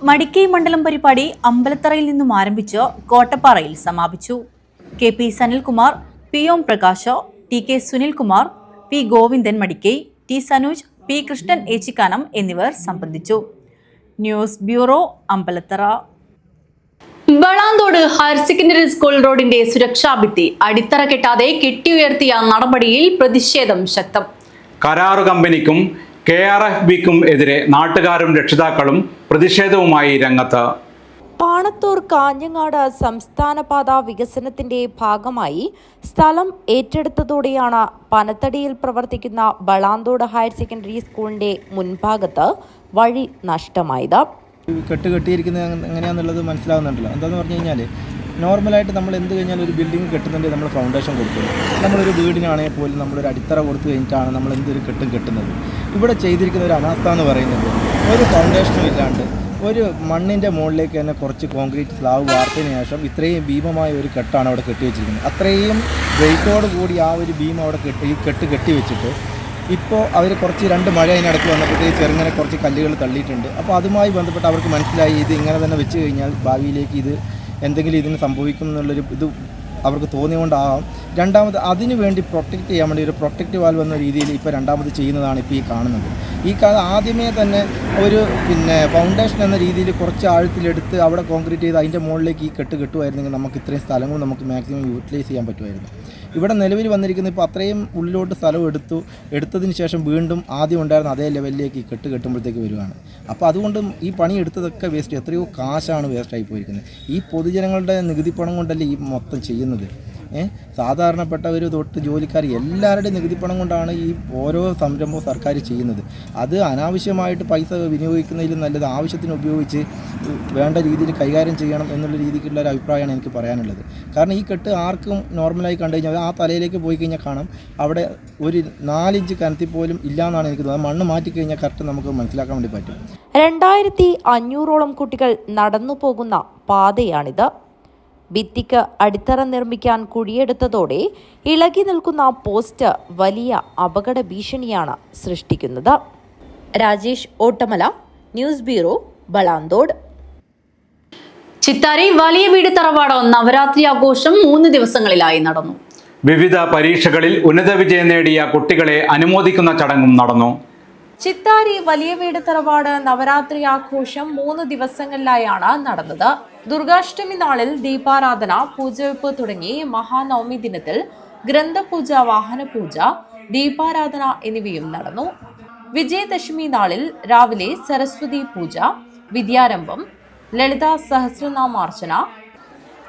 മടിക്കൈ മണ്ഡലം പരിപാടി അമ്പലത്തറയിൽ നിന്നും ആരംഭിച്ച് കോട്ടപ്പാറയിൽ സമാപിച്ചു. KP Sanilkumar, POM Prakash, TK Sunilkumar, P Govindan Madikkai, T Sanooj, P Krishnan Echikkanam എന്നിവർ സംബന്ധിച്ചു. News bureau, Ambalathara. Valanthode higher secondary school റോഡിന്റെ സുരക്ഷാ ഭിത്തി അടിത്തറ കെട്ടാതെ കെട്ടിയുയർത്തിയ നടപടിയിൽ പ്രതിഷേധം ശക്തം. കരാറു കമ്പനിക്കും KRFBക്കും എതിരെ നാട്ടുകാരും രക്ഷിതാക്കളും പ്രതിഷേധവുമായി രംഗത്ത്. പാണത്തൂർ കാഞ്ഞങ്ങാട് സംസ്ഥാനപാത വികസനത്തിന്റെ ഭാഗമായി സ്ഥലം ഏറ്റെടുത്തതോടെയാണ് പനത്തടിയിൽ പ്രവർത്തിക്കുന്ന വളാന്തോട് ഹയർ സെക്കൻഡറി സ്കൂളിന്റെ മുൻഭാഗത്ത് വഴി നഷ്ടമായത്. കെട്ടിയിരിക്കുന്നത് എങ്ങനെയാണെന്നുള്ളത് മനസ്സിലാകുന്നുണ്ടല്ലോ. എന്താണെന്ന് പറഞ്ഞു കഴിഞ്ഞാൽ നോർമലായിട്ട് നമ്മൾ എന്ത് കഴിഞ്ഞാൽ ഒരു ബിൽഡിംഗ് കെട്ടുന്നുണ്ടെങ്കിൽ നമ്മൾ ഫൗണ്ടേഷൻ കൊടുക്കുന്നു. നമ്മളൊരു വീടിനാണെങ്കിൽ പോലും നമ്മളൊരു അടിത്തറ കൊടുത്തു കഴിഞ്ഞിട്ടാണ് നമ്മൾ എന്തൊരു കെട്ടുന്നത്. ഇവിടെ ചെയ്തിരിക്കുന്ന ഒരു അനാസ്ഥ എന്ന് പറയുന്നത് ഒരു ഫൗണ്ടേഷനും ഇല്ലാണ്ട് ഒരു മണ്ണിൻ്റെ മുകളിലേക്ക് തന്നെ കുറച്ച് കോൺക്രീറ്റ് സ്ലാബ് വാർത്തതിന് ശേഷം ഇത്രയും ഭീമമായ ഒരു കെട്ടാണ് അവിടെ കെട്ടി വെച്ചിരിക്കുന്നത്. അത്രയും വെയിറ്റോട് കൂടി ആ ഒരു ഭീം അവിടെ കെട്ടി വെച്ചിട്ട് ഇപ്പോൾ അവർ കുറച്ച് 2 മഴ അതിനിടയ്ക്ക് വന്നപ്പോഴത്തേക്ക് ചെറുങ്ങനെ കുറച്ച് കല്ലുകൾ തള്ളിയിട്ടുണ്ട്. അപ്പോൾ അതുമായി ബന്ധപ്പെട്ട് അവർക്ക് മനസ്സിലായി ഇത് ഇങ്ങനെ തന്നെ വെച്ച് കഴിഞ്ഞാൽ ഭാവിയിലേക്ക് ഇത് എന്തെങ്കിലും ഇതിന് സംഭവിക്കും എന്നുള്ളൊരു ഇത് അവർക്ക് തോന്നിയുകൊണ്ടാകാം. രണ്ടാമത് അതിനു വേണ്ടി പ്രൊട്ടക്റ്റ് ചെയ്യാൻ വേണ്ടി ഒരു പ്രൊട്ടക്റ്റ് വാൽവ് എന്ന രീതിയിൽ ഇപ്പോൾ രണ്ടാമത് ചെയ്യുന്നതാണ് ഇപ്പോൾ ഈ കാണുന്നത്. ആദ്യമേ തന്നെ ഒരു ഫൗണ്ടേഷൻ എന്ന രീതിയിൽ കുറച്ച് ആഴത്തിലെടുത്ത് അവിടെ കോൺക്രീറ്റ് ചെയ്ത് അതിൻ്റെ മുകളിലേക്ക് ഈ കെട്ടുമായിരുന്നെങ്കിൽ നമുക്ക് ഇത്രയും സ്ഥലങ്ങൾ നമുക്ക് മാക്സിമം യൂട്ടിലൈസ് ചെയ്യാൻ പറ്റുമായിരുന്നു. ഇവിടെ നിലവിൽ വന്നിരിക്കുന്ന ഇപ്പോൾ അത്രയും ഉള്ളിലോട്ട് സ്ഥലം എടുത്തതിന് ശേഷം വീണ്ടും ആദ്യം ഉണ്ടായിരുന്ന അതേ ലെവലിലേക്ക് ഈ കെട്ടുമ്പോഴത്തേക്ക് വരുവാണ്. അപ്പോൾ അതുകൊണ്ട് ഈ പണി എടുത്തതൊക്കെ വേസ്റ്റ്, എത്രയോ കാശാണ് വേസ്റ്റായി പോയിരിക്കുന്നത്. ഈ പൊതുജനങ്ങളുടെ നികുതി പണം കൊണ്ടല്ലേ ഈ മൊത്തം ചെയ്യുന്നത്. സാധാരണപ്പെട്ടവർ തൊട്ട് ജോലിക്കാർ എല്ലാവരുടെയും നികുതി പണം കൊണ്ടാണ് ഈ ഓരോ സംരംഭവും സർക്കാർ ചെയ്യുന്നത്. അത് അനാവശ്യമായിട്ട് പൈസ വിനിയോഗിക്കുന്നതിലും നല്ലത് ആവശ്യത്തിന് ഉപയോഗിച്ച് വേണ്ട രീതിയിൽ കൈകാര്യം ചെയ്യണം എന്നുള്ള രീതിക്കുള്ള ഒരു അഭിപ്രായമാണ് എനിക്ക് പറയാനുള്ളത്. കാരണം ഈ കെട്ട് ആർക്കും നോർമലായി കണ്ടു കഴിഞ്ഞാൽ ആ തലയിലേക്ക് പോയി കഴിഞ്ഞാൽ കാണാം അവിടെ ഒരു 4 ഇഞ്ച് കനത്തിൽ പോലും ഇല്ലയെന്നാണ് എനിക്ക് തോന്നുന്നത്. മണ്ണ് മാറ്റിക്കഴിഞ്ഞാൽ കറക്റ്റ് നമുക്ക് മനസ്സിലാക്കാൻ വേണ്ടി പറ്റും. 2500ഓളം കുട്ടികൾ നടന്നു പോകുന്ന പാതയാണിത്. ഭിത്തിക്ക് അടിത്തറ നിർമ്മിക്കാൻ കുഴിയെടുത്തതോടെ ഇളകി നിൽക്കുന്ന പോസ്റ്റ് വലിയ അപകട ഭീഷണിയാണ് സൃഷ്ടിക്കുന്നത്. Rajesh Ottamala, news bureau, Balanthode. ചിത്താരി വലിയ വീട് തറവാട് നവരാത്രി ആഘോഷം 3 ദിവസങ്ങളിലായി നടന്നു. വിവിധ പരീക്ഷകളിൽ ഉന്നത വിജയം നേടിയ കുട്ടികളെ അനുമോദിക്കുന്ന ചടങ്ങും നടന്നു. ചിത്താരി വലിയ വീട് തറവാട് നവരാത്രി ആഘോഷം 3 ദിവസങ്ങളിലായാണ് നടന്നത്. ദുർഗാഷ്ടമി നാളിൽ ദീപാരാധന, പൂജവെപ്പ് തുടങ്ങി മഹാനവമി ദിനത്തിൽ ഗ്രന്ഥപൂജ, വാഹനപൂജ, ദീപാരാധന എന്നിവയും നടന്നു. വിജയദശമി നാളിൽ രാവിലെ സരസ്വതി പൂജ, വിദ്യാരംഭം, ലളിത സഹസ്രനാമാർച്ചന,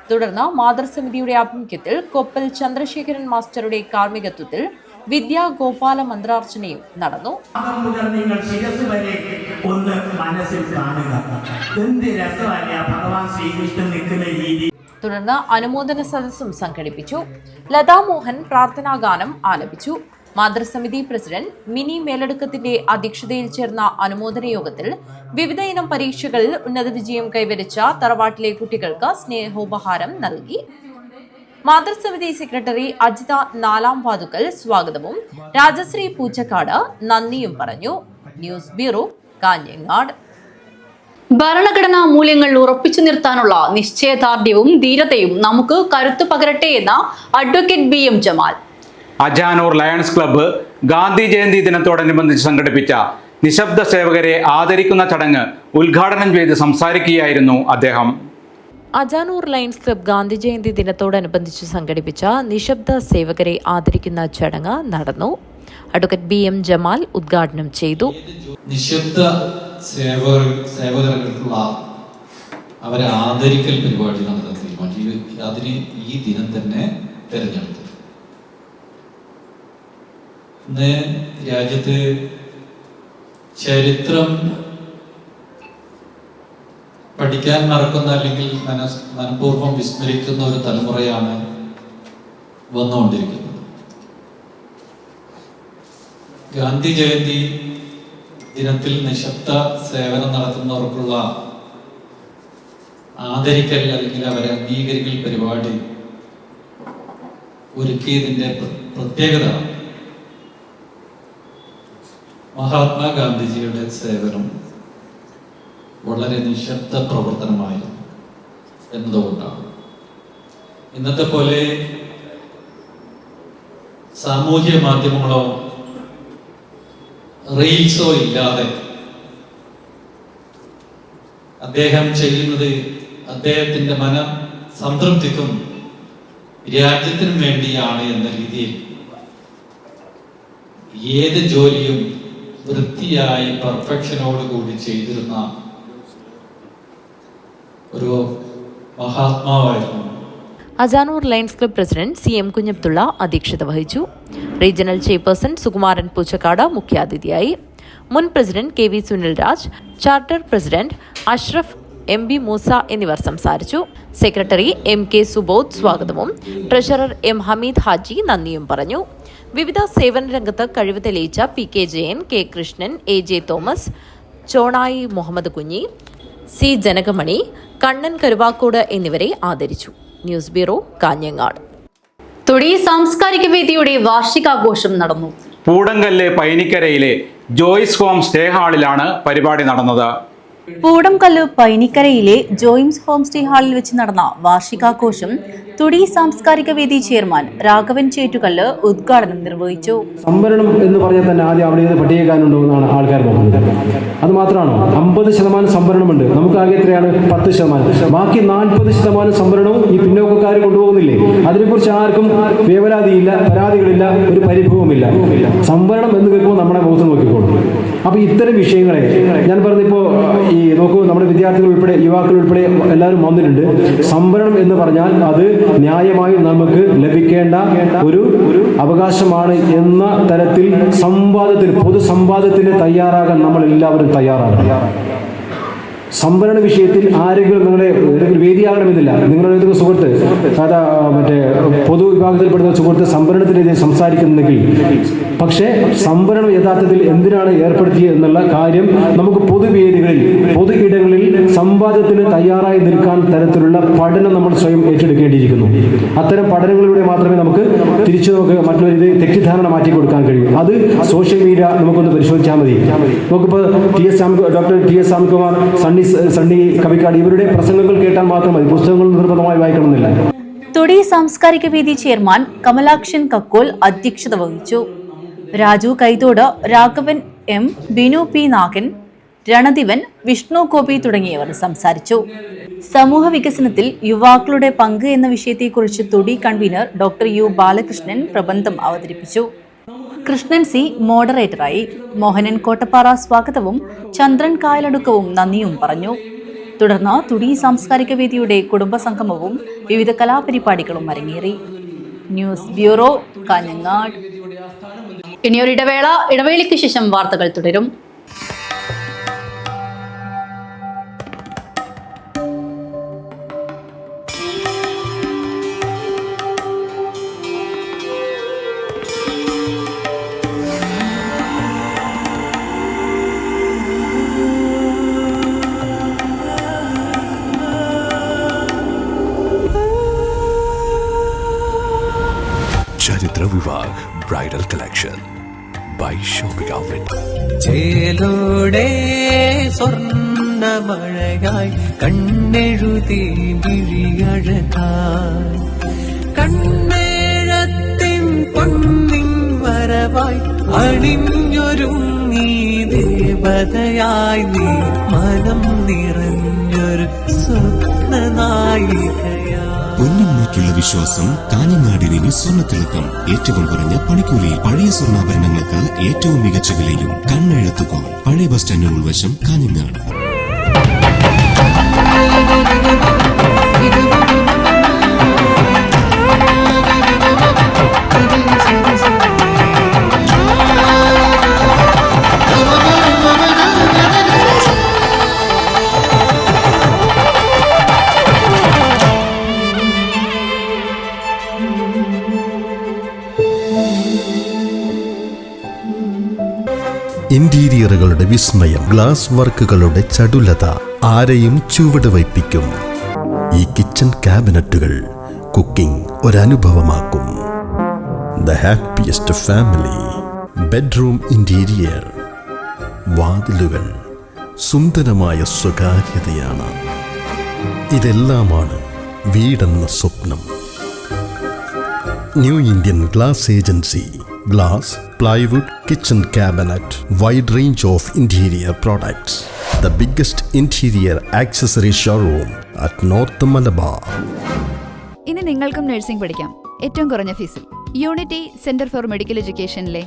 തുടർന്ന് മാതൃസമിതിയുടെ ആഭിമുഖ്യത്തിൽ കൊപ്പൽ ചന്ദ്രശേഖരൻ മാസ്റ്ററുടെ കാർമ്മികത്വത്തിൽ വിദ്യാഗോപാല മന്ത്രാർച്ചനയും നടന്നു. നിങ്ങൾ ശിരസ് വരെ ഒന്ന് മനസ്സിൽ കാണുക. എന്ത് രസമല്ല ഭഗവാൻ ശ്രീകൃഷ്ണൻ നിൽക്കുന്ന രീതി. തുടർന്ന് അനുമോദന സദസ്സും സംഘടിപ്പിച്ചു. ലതാമോഹൻ പ്രാർത്ഥനാഗാനം ആലപിച്ചു. മാതൃസമിതി പ്രസിഡന്റ് മിനി മേലടുക്കത്തിന്റെ അധ്യക്ഷതയിൽ ചേർന്ന അനുമോദന യോഗത്തിൽ വിവിധ ഇനം പരീക്ഷകളിൽ ഉന്നത വിജയം കൈവരിച്ച തറവാട്ടിലെ കുട്ടികൾക്ക് സ്നേഹോപഹാരം നൽകി. മാതൃസമിതി സെക്രട്ടറി അജിത നാലാം വാതുക്കൽ സ്വാഗതവും രാജശ്രീ പൂച്ചക്കാട് നന്ദിയും പറഞ്ഞു. News bureau, Kanhangad. ഭരണഘടനാ മൂല്യങ്ങൾ ഉറപ്പിച്ചു നിർത്താനുള്ള നിശ്ചയദാർഢ്യവും ധീരതയും നമുക്ക് കരുത്തു പകരട്ടെ എന്ന advocate BM Jamal. Ajanur Lions Club Gandhi Jayanti ദിനത്തോടനുബന്ധിച്ച് സംഘടിപ്പിച്ച നിശബ്ദ സേവകരെ ആദരിക്കുന്ന ചടങ്ങ് ഉദ്ഘാടനം ചെയ്ത് സംസാരിക്കുകയായിരുന്നു അദ്ദേഹം. അജാനൂർ ലയൺസ് ക്ലബ്ബ് ഗാന്ധി ജയന്തി ദിനത്തോടനുബന്ധിച്ച് സംഘടിപ്പിച്ച നിശബ്ദ സേവകരെ ആദരിക്കുന്ന ചടങ്ങ് നടന്നു. അഡ്വക്കേറ്റ് BM ജമാൽ ഉദ്ഘാടനം ചെയ്തു. നിശബ്ദ സേവകർക്കുള്ള അവരെ ആദരിക്കൽ പരിപാടി നടത്താൻ തീരുമാനിച്ചു. അതിന് ഈ ദിനം തന്നെ തിരഞ്ഞെടുത്തു. ഇന്ന് രാജ്യത്ത് ചരിത്രം പഠിക്കാൻ മറക്കുന്ന അല്ലെങ്കിൽ മനഃപൂർവ്വം വിസ്മരിക്കുന്ന ഒരു തലമുറയാണ് വന്നുകൊണ്ടിരിക്കുന്നത്. ഗാന്ധി ജയന്തി ദിനത്തിൽ നിശബ്ദ സേവനം നടത്തുന്നവർക്കുള്ള ആദരിക്കൽ അല്ലെങ്കിൽ അവരെ അംഗീകരിക്കൽ പരിപാടി ഒരുക്കിയതിൻ്റെ പ്രത്യേകത മഹാത്മാഗാന്ധിജിയുടെ സേവനം വളരെ നിശബ്ദ പ്രവർത്തനമായിരുന്നു എന്നതുകൊണ്ടാണ്. ഇന്നത്തെ പോലെ സാമൂഹ്യ മാധ്യമങ്ങളോ റീൽസോ ഇല്ലാതെ അദ്ദേഹം ചെയ്യുന്നത് അദ്ദേഹത്തിന്റെ മന സംതൃപ്തിക്കും രാജ്യത്തിനും വേണ്ടിയാണ് എന്ന രീതിയിൽ ഏത് ജോലിയും വൃത്തിയായി പെർഫെക്ഷനോടുകൂടി ചെയ്തിരുന്ന ഒരു മഹാത്മാവായിരുന്നു. Ajanur Lions Club president CM Kunhabdulla അധ്യക്ഷത വഹിച്ചു. റീജിയണൽ ചെയർപേഴ്സൺ സുകുമാരൻ പൂച്ചക്കാട് മുഖ്യാതിഥിയായി. മുൻ president KV Sunil Raj, charter president Ashraf MB Moosa എന്നിവർ സംസാരിച്ചു. സെക്രട്ടറി MK സുബോധ് സ്വാഗതവും ട്രഷറർ M ഹമീദ് ഹാജി നന്ദിയും പറഞ്ഞു. വിവിധ സേവന രംഗത്ത് കഴിവ് തെളിയിച്ച PK Jayan, K Krishnan, AJ Thomas, Chonayi Muhammad Kunhi, C Janakamani, Kannan Karuvakkode എന്നിവരെ ആദരിച്ചു. News bureau, Kanhangad. തുടി സാംസ്കാരിക വേദിയുടെ വാർഷികാഘോഷം നടന്നു. പൂടങ്കല്ല് പൈനിക്കരയിലെ ജോയ്സ് ഹോം സ്റ്റേ ഹാളിലാണ് പരിപാടി നടന്നത്. പൂടംകല്ല് പൈനിക്കരയിലെ ജോയിംസ് ഹോം സ്റ്റേ ഹാളിൽ വെച്ച് നടന്ന വാർഷികാഘോഷം തുടി സാംസ്കാരിക വേദി ചെയർമാൻ രാഘവൻ ചേറ്റുകല്ല് ഉദ്ഘാടനം നിർവഹിച്ചു. സംവരണം എന്ന് പറഞ്ഞാൽ തന്നെ ആദ്യം അവിടെ നിന്ന് പട്ടികക്കാരുണ്ടോ എന്നാണ് ആൾക്കാർ നോക്കുന്നത്. അത് മാത്രമാണോ? 50% സംവരണമുണ്ട്. നമുക്കാകെ എത്രയാണ്? 10%. ബാക്കി 40% സംവരണവും ഈ പിന്നോക്കക്കാർ കൊണ്ടുപോകുന്നില്ലേ? അതിനെക്കുറിച്ച് ആർക്കും വേവലാതിയില്ല, പരാതികളില്ല, ഒരു പരിഭവമില്ല. സംവരണം എന്ന് കേൾക്കുമ്പോൾ നമ്മുടെ മുഖത്ത് നോക്കിക്കോളും. അപ്പോൾ ഇത്തരം വിഷയങ്ങളെ ഞാൻ പറഞ്ഞിപ്പോൾ ഈ നോക്കൂ, നമ്മുടെ വിദ്യാർത്ഥികൾ ഉൾപ്പെടെ യുവാക്കൾ ഉൾപ്പെടെ എല്ലാവരും വന്നിട്ടുണ്ട്. സംവരണം എന്ന് പറഞ്ഞാൽ അത് ന്യായമായി നമുക്ക് ലഭിക്കേണ്ട ഒരു അവകാശമാണ് എന്ന തരത്തിൽ പൊതു സംവാദത്തിന് തയ്യാറാകാൻ നമ്മൾ എല്ലാവരും തയ്യാറാണ്. സംവരണ വിഷയത്തിൽ ആരെങ്കിലും നിങ്ങളെ വേദിയാകണമെന്നില്ല. നിങ്ങളുടെ ഏതെങ്കിലും സുഹൃത്ത്, മറ്റേ പൊതുവിഭാഗത്തിൽപ്പെടുന്ന സുഹൃത്ത് സംവരണത്തിനെതിരെ സംസാരിക്കുന്നെങ്കിൽ, പക്ഷേ സംവരണം യഥാർത്ഥത്തിൽ എന്തിനാണ് ഏർപ്പെടുത്തിയത് എന്നുള്ള കാര്യം നമുക്ക് പൊതുവേദികളിൽ, പൊതു ഇടങ്ങളിൽ സംവാദത്തിന് തയ്യാറായി നിൽക്കാൻ തരത്തിലുള്ള പഠനം നമ്മൾ സ്വയം ഏറ്റെടുക്കേണ്ടിയിരിക്കുന്നു. അത്തരം പഠനങ്ങളിലൂടെ മാത്രമേ നമുക്ക് തിരിച്ചു മറ്റൊരു തെറ്റിദ്ധാരണ മാറ്റി കൊടുക്കാൻ കഴിയൂ. അത് സോഷ്യൽ മീഡിയ നമുക്കൊന്ന് പരിശോധിച്ചാൽ മതി. നമുക്കിപ്പോൾ ഡോക്ടർ TS ശ്യാംകുമാർ, സണ്ണി കവിക്കാട് ഇവരുടെ പ്രസംഗങ്ങൾ കേട്ടാൽ മാത്രം മതി. പുസ്തകങ്ങൾ നിർബന്ധമായി വായിക്കണമെന്നില്ല. തുടി സാംസ്കാരിക വേദി ചെയർമാൻ കമലാക്ഷൻ കക്കോൽ അധ്യക്ഷത വഹിച്ചു. രാജു കൈതോട്, രാഘവൻ M, ബിനു P നാഗൻ, രണദിവൻ, വിഷ്ണു ഗോപി തുടങ്ങിയവർ സംസാരിച്ചു. സമൂഹ വികസനത്തിൽ യുവാക്കളുടെ പങ്ക് എന്ന വിഷയത്തെക്കുറിച്ച് തുടി കൺവീനർ ഡോക്ടർ U ബാലകൃഷ്ണൻ പ്രബന്ധം അവതരിപ്പിച്ചു. കൃഷ്ണൻ C മോഡറേറ്ററായി. മോഹനൻ കോട്ടപ്പാറ സ്വാഗതവും ചന്ദ്രൻ കായലടുക്കവും നന്ദിയും പറഞ്ഞു. തുടർന്ന് തുടി സാംസ്കാരിക വേദിയുടെ കുടുംബസംഗമവും വിവിധ കലാപരിപാടികളും അരങ്ങേറി. News bureau, Kanhangad. ഇനിയൊരു ഇടവേളയ്ക്ക് ശേഷം വാർത്തകൾ തുടരും. ചരിത്ര Vivah bridal collection by shopping outlet. ചേലോടെ സ്വർണ്ണമഴയായി കണ്ണെഴുതി വിഴിയഴകായി കണ്ണേഴത്തിൻ പൊന്നിൻ വരവായി അണിഞ്ഞൊരുങ്ങി ദേവതയായി നീ മനം നിറഞ്ഞൊരു സ്വപ്നനായികയായി. പൊന്നിന്മേക്കുള്ള വിശ്വാസം. കാഞ്ഞങ്ങാടിന് സ്വർണ്ണത്തിളക്കം. ഏറ്റവും കുറഞ്ഞ പണിക്കൂലിയിൽ പഴയ സ്വർണ്ണാഭരണങ്ങൾക്ക് ഏറ്റവും മികച്ച വിലയും. കണ്ണെഴുത്തുകോൺ, പഴയ ബസ് സ്റ്റാൻഡിന് ഉൾവശം, കാഞ്ഞങ്ങാട്. ഇന്റീരിയറുകളുടെ വിസ്മയം, ഗ്ലാസ് വർക്കുകളുടെ ചടുലത ആരെയും ചുവട് വയ്പ്പിക്കും. ഈ കിച്ചൺ ക്യാബിനറ്റുകൾ കുക്കിംഗ് ഒരനുഭവമാക്കും. The happiest family. Bedroom interior, വാതിലുകൾ സുന്ദരമായ സ്വകാര്യതയാണ്. ഇതെല്ലാമാണ് വീടെന്ന സ്വപ്നം. New Indian Glass Agency. Glass, plywood, kitchen cabinet, wide range of interior products. The biggest interior accessory showroom at North Malabar. ഇനി നിങ്ങൾക്കും നഴ്സിംഗ് പഠിക്കാം ഏറ്റവും കുറഞ്ഞ ഫീസിൽ. യൂണിറ്റി സെന്റർ ഫോർ മെഡിക്കൽ എഡ്യൂക്കേഷനിലെ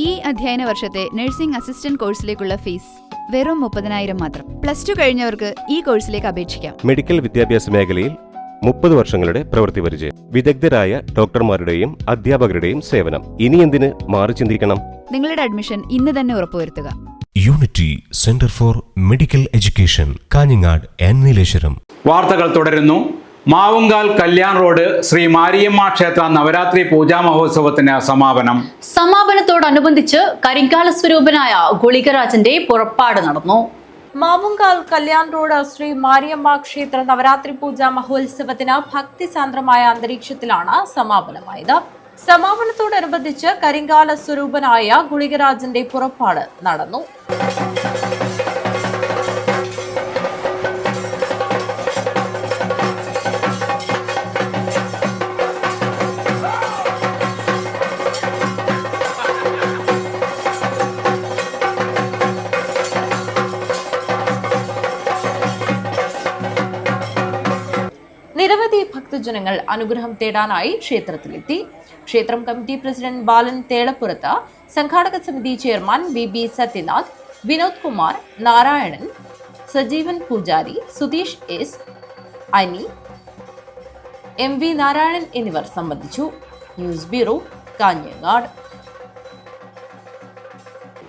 ഈ അധ്യയന വർഷത്തെ നഴ്സിംഗ് അസിസ്റ്റന്റ് കോഴ്സിലേക്കുള്ള ഫീസ് വെറും 30,000 മാത്രം. +2 കഴിഞ്ഞവർക്ക് ഈ കോഴ്സിലേക്ക് അപേക്ഷിക്കാം. മെഡിക്കൽ വിദ്യാഭ്യാസ മേഖലയിൽ 30 വർഷങ്ങളുടെ പ്രവൃത്തി പരിചയം, വിദഗ്ധരായ ഡോക്ടർമാരുടെയും അധ്യാപകരുടെയും സേവനം. ഇനി എന്തിന് മാറി ചിന്തിക്കണം? നിങ്ങളുടെ അഡ്മിഷൻ ഇന്ന് തന്നെ ഉറപ്പുവരുത്തുക. Unity centre for medical education, Kanhangad and Nileshwaram. വാർത്തകൾ തുടരുന്നു. മാവുങ്കാൽ കല്യാൺ റോഡ് ശ്രീ മാരിയമ്മ ക്ഷേത്ര നവരാത്രി പൂജാ മഹോത്സവത്തിന് സമാപനം. സമാപനത്തോടനുബന്ധിച്ച് കരിങ്കാല സ്വരൂപനായ ഗുളികരാജന്റെ പുറപ്പാട് നടന്നു. മാവുങ്കാൽ കല്യാൺ റോഡ് ശ്രീ മാരിയമ്മ ക്ഷേത്ര നവരാത്രി പൂജാ മഹോത്സവത്തിന് ഭക്തിസാന്ദ്രമായ അന്തരീക്ഷത്തിലാണ് സമാപനമായത്. സമാപനത്തോടനുബന്ധിച്ച് കരിങ്കാല സ്വരൂപനായ ഗുളികരാജന്റെ പുറപ്പാട് നടന്നു. നിരവധി ഭക്തജനങ്ങൾ അനുഗ്രഹം തേടാനായി ക്ഷേത്രത്തിലെത്തി. ക്ഷേത്രം കമ്മിറ്റി പ്രസിഡന്റ് ബാലൻ തേളപ്പുറത്ത്, സംഘാടക സമിതി chairman VB Sathyanath, Vinod Kumar, Narayanan, Sajeevan Poojari, Sudheesh S, Ani, MV Narayanan എന്നിവർ സംബന്ധിച്ചു. News bureau, Kanhangad.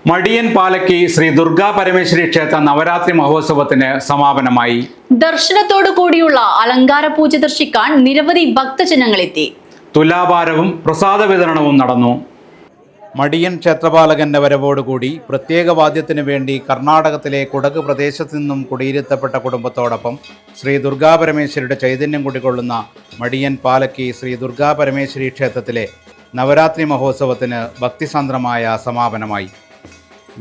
മടിയൻ പാലക്കി ശ്രീ ദുർഗാ പരമേശ്വരി ക്ഷേത്ര നവരാത്രി മഹോത്സവത്തിന് സമാപനമായി. ദർശനത്തോടു കൂടിയുള്ള അലങ്കാര പൂജ ദർശിക്കാൻ നിരവധി ഭക്തജനങ്ങളെത്തി. തുലാഭാരവും പ്രസാദ വിതരണവും നടന്നു. മടിയൻ ക്ഷേത്രപാലകന്റെ വരവോടുകൂടി പ്രത്യേക വാദ്യത്തിനു വേണ്ടി കർണാടകത്തിലെ കുടക് പ്രദേശത്തു നിന്നും കുടിയിരുത്തപ്പെട്ട കുടുംബത്തോടൊപ്പം ശ്രീ ദുർഗാ പരമേശ്വരിയുടെ ചൈതന്യം കുടികൊള്ളുന്ന മടിയൻ പാലക്കി ശ്രീ ദുർഗാ പരമേശ്വരി ക്ഷേത്രത്തിലെ നവരാത്രി മഹോത്സവത്തിന് ഭക്തിസാന്ദ്രമായ സമാപനമായി.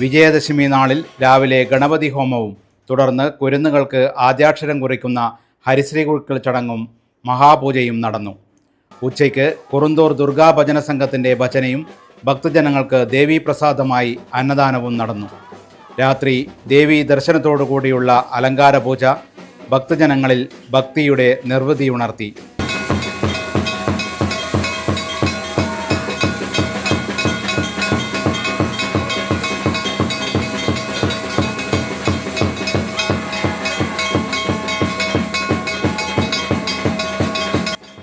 വിജയദശമി നാളിൽ രാവിലെ ഗണപതി ഹോമവും തുടർന്ന് കുരുന്നുകൾക്ക് ആദ്യാക്ഷരം കുറിക്കുന്ന ഹരിശ്രീ കുറിക്കൽ ചടങ്ങും മഹാപൂജയും നടന്നു. ഉച്ചയ്ക്ക് കുറുന്തൂർ ദുർഗാ ഭജന സംഘത്തിൻ്റെ ഭജനയും ഭക്തജനങ്ങൾക്ക് ദേവീപ്രസാദമായി അന്നദാനവും നടന്നു. രാത്രി ദേവീ ദർശനത്തോടു കൂടിയുള്ള അലങ്കാര പൂജ ഭക്തജനങ്ങളിൽ ഭക്തിയുടെ നിർവൃതിയുണർത്തി.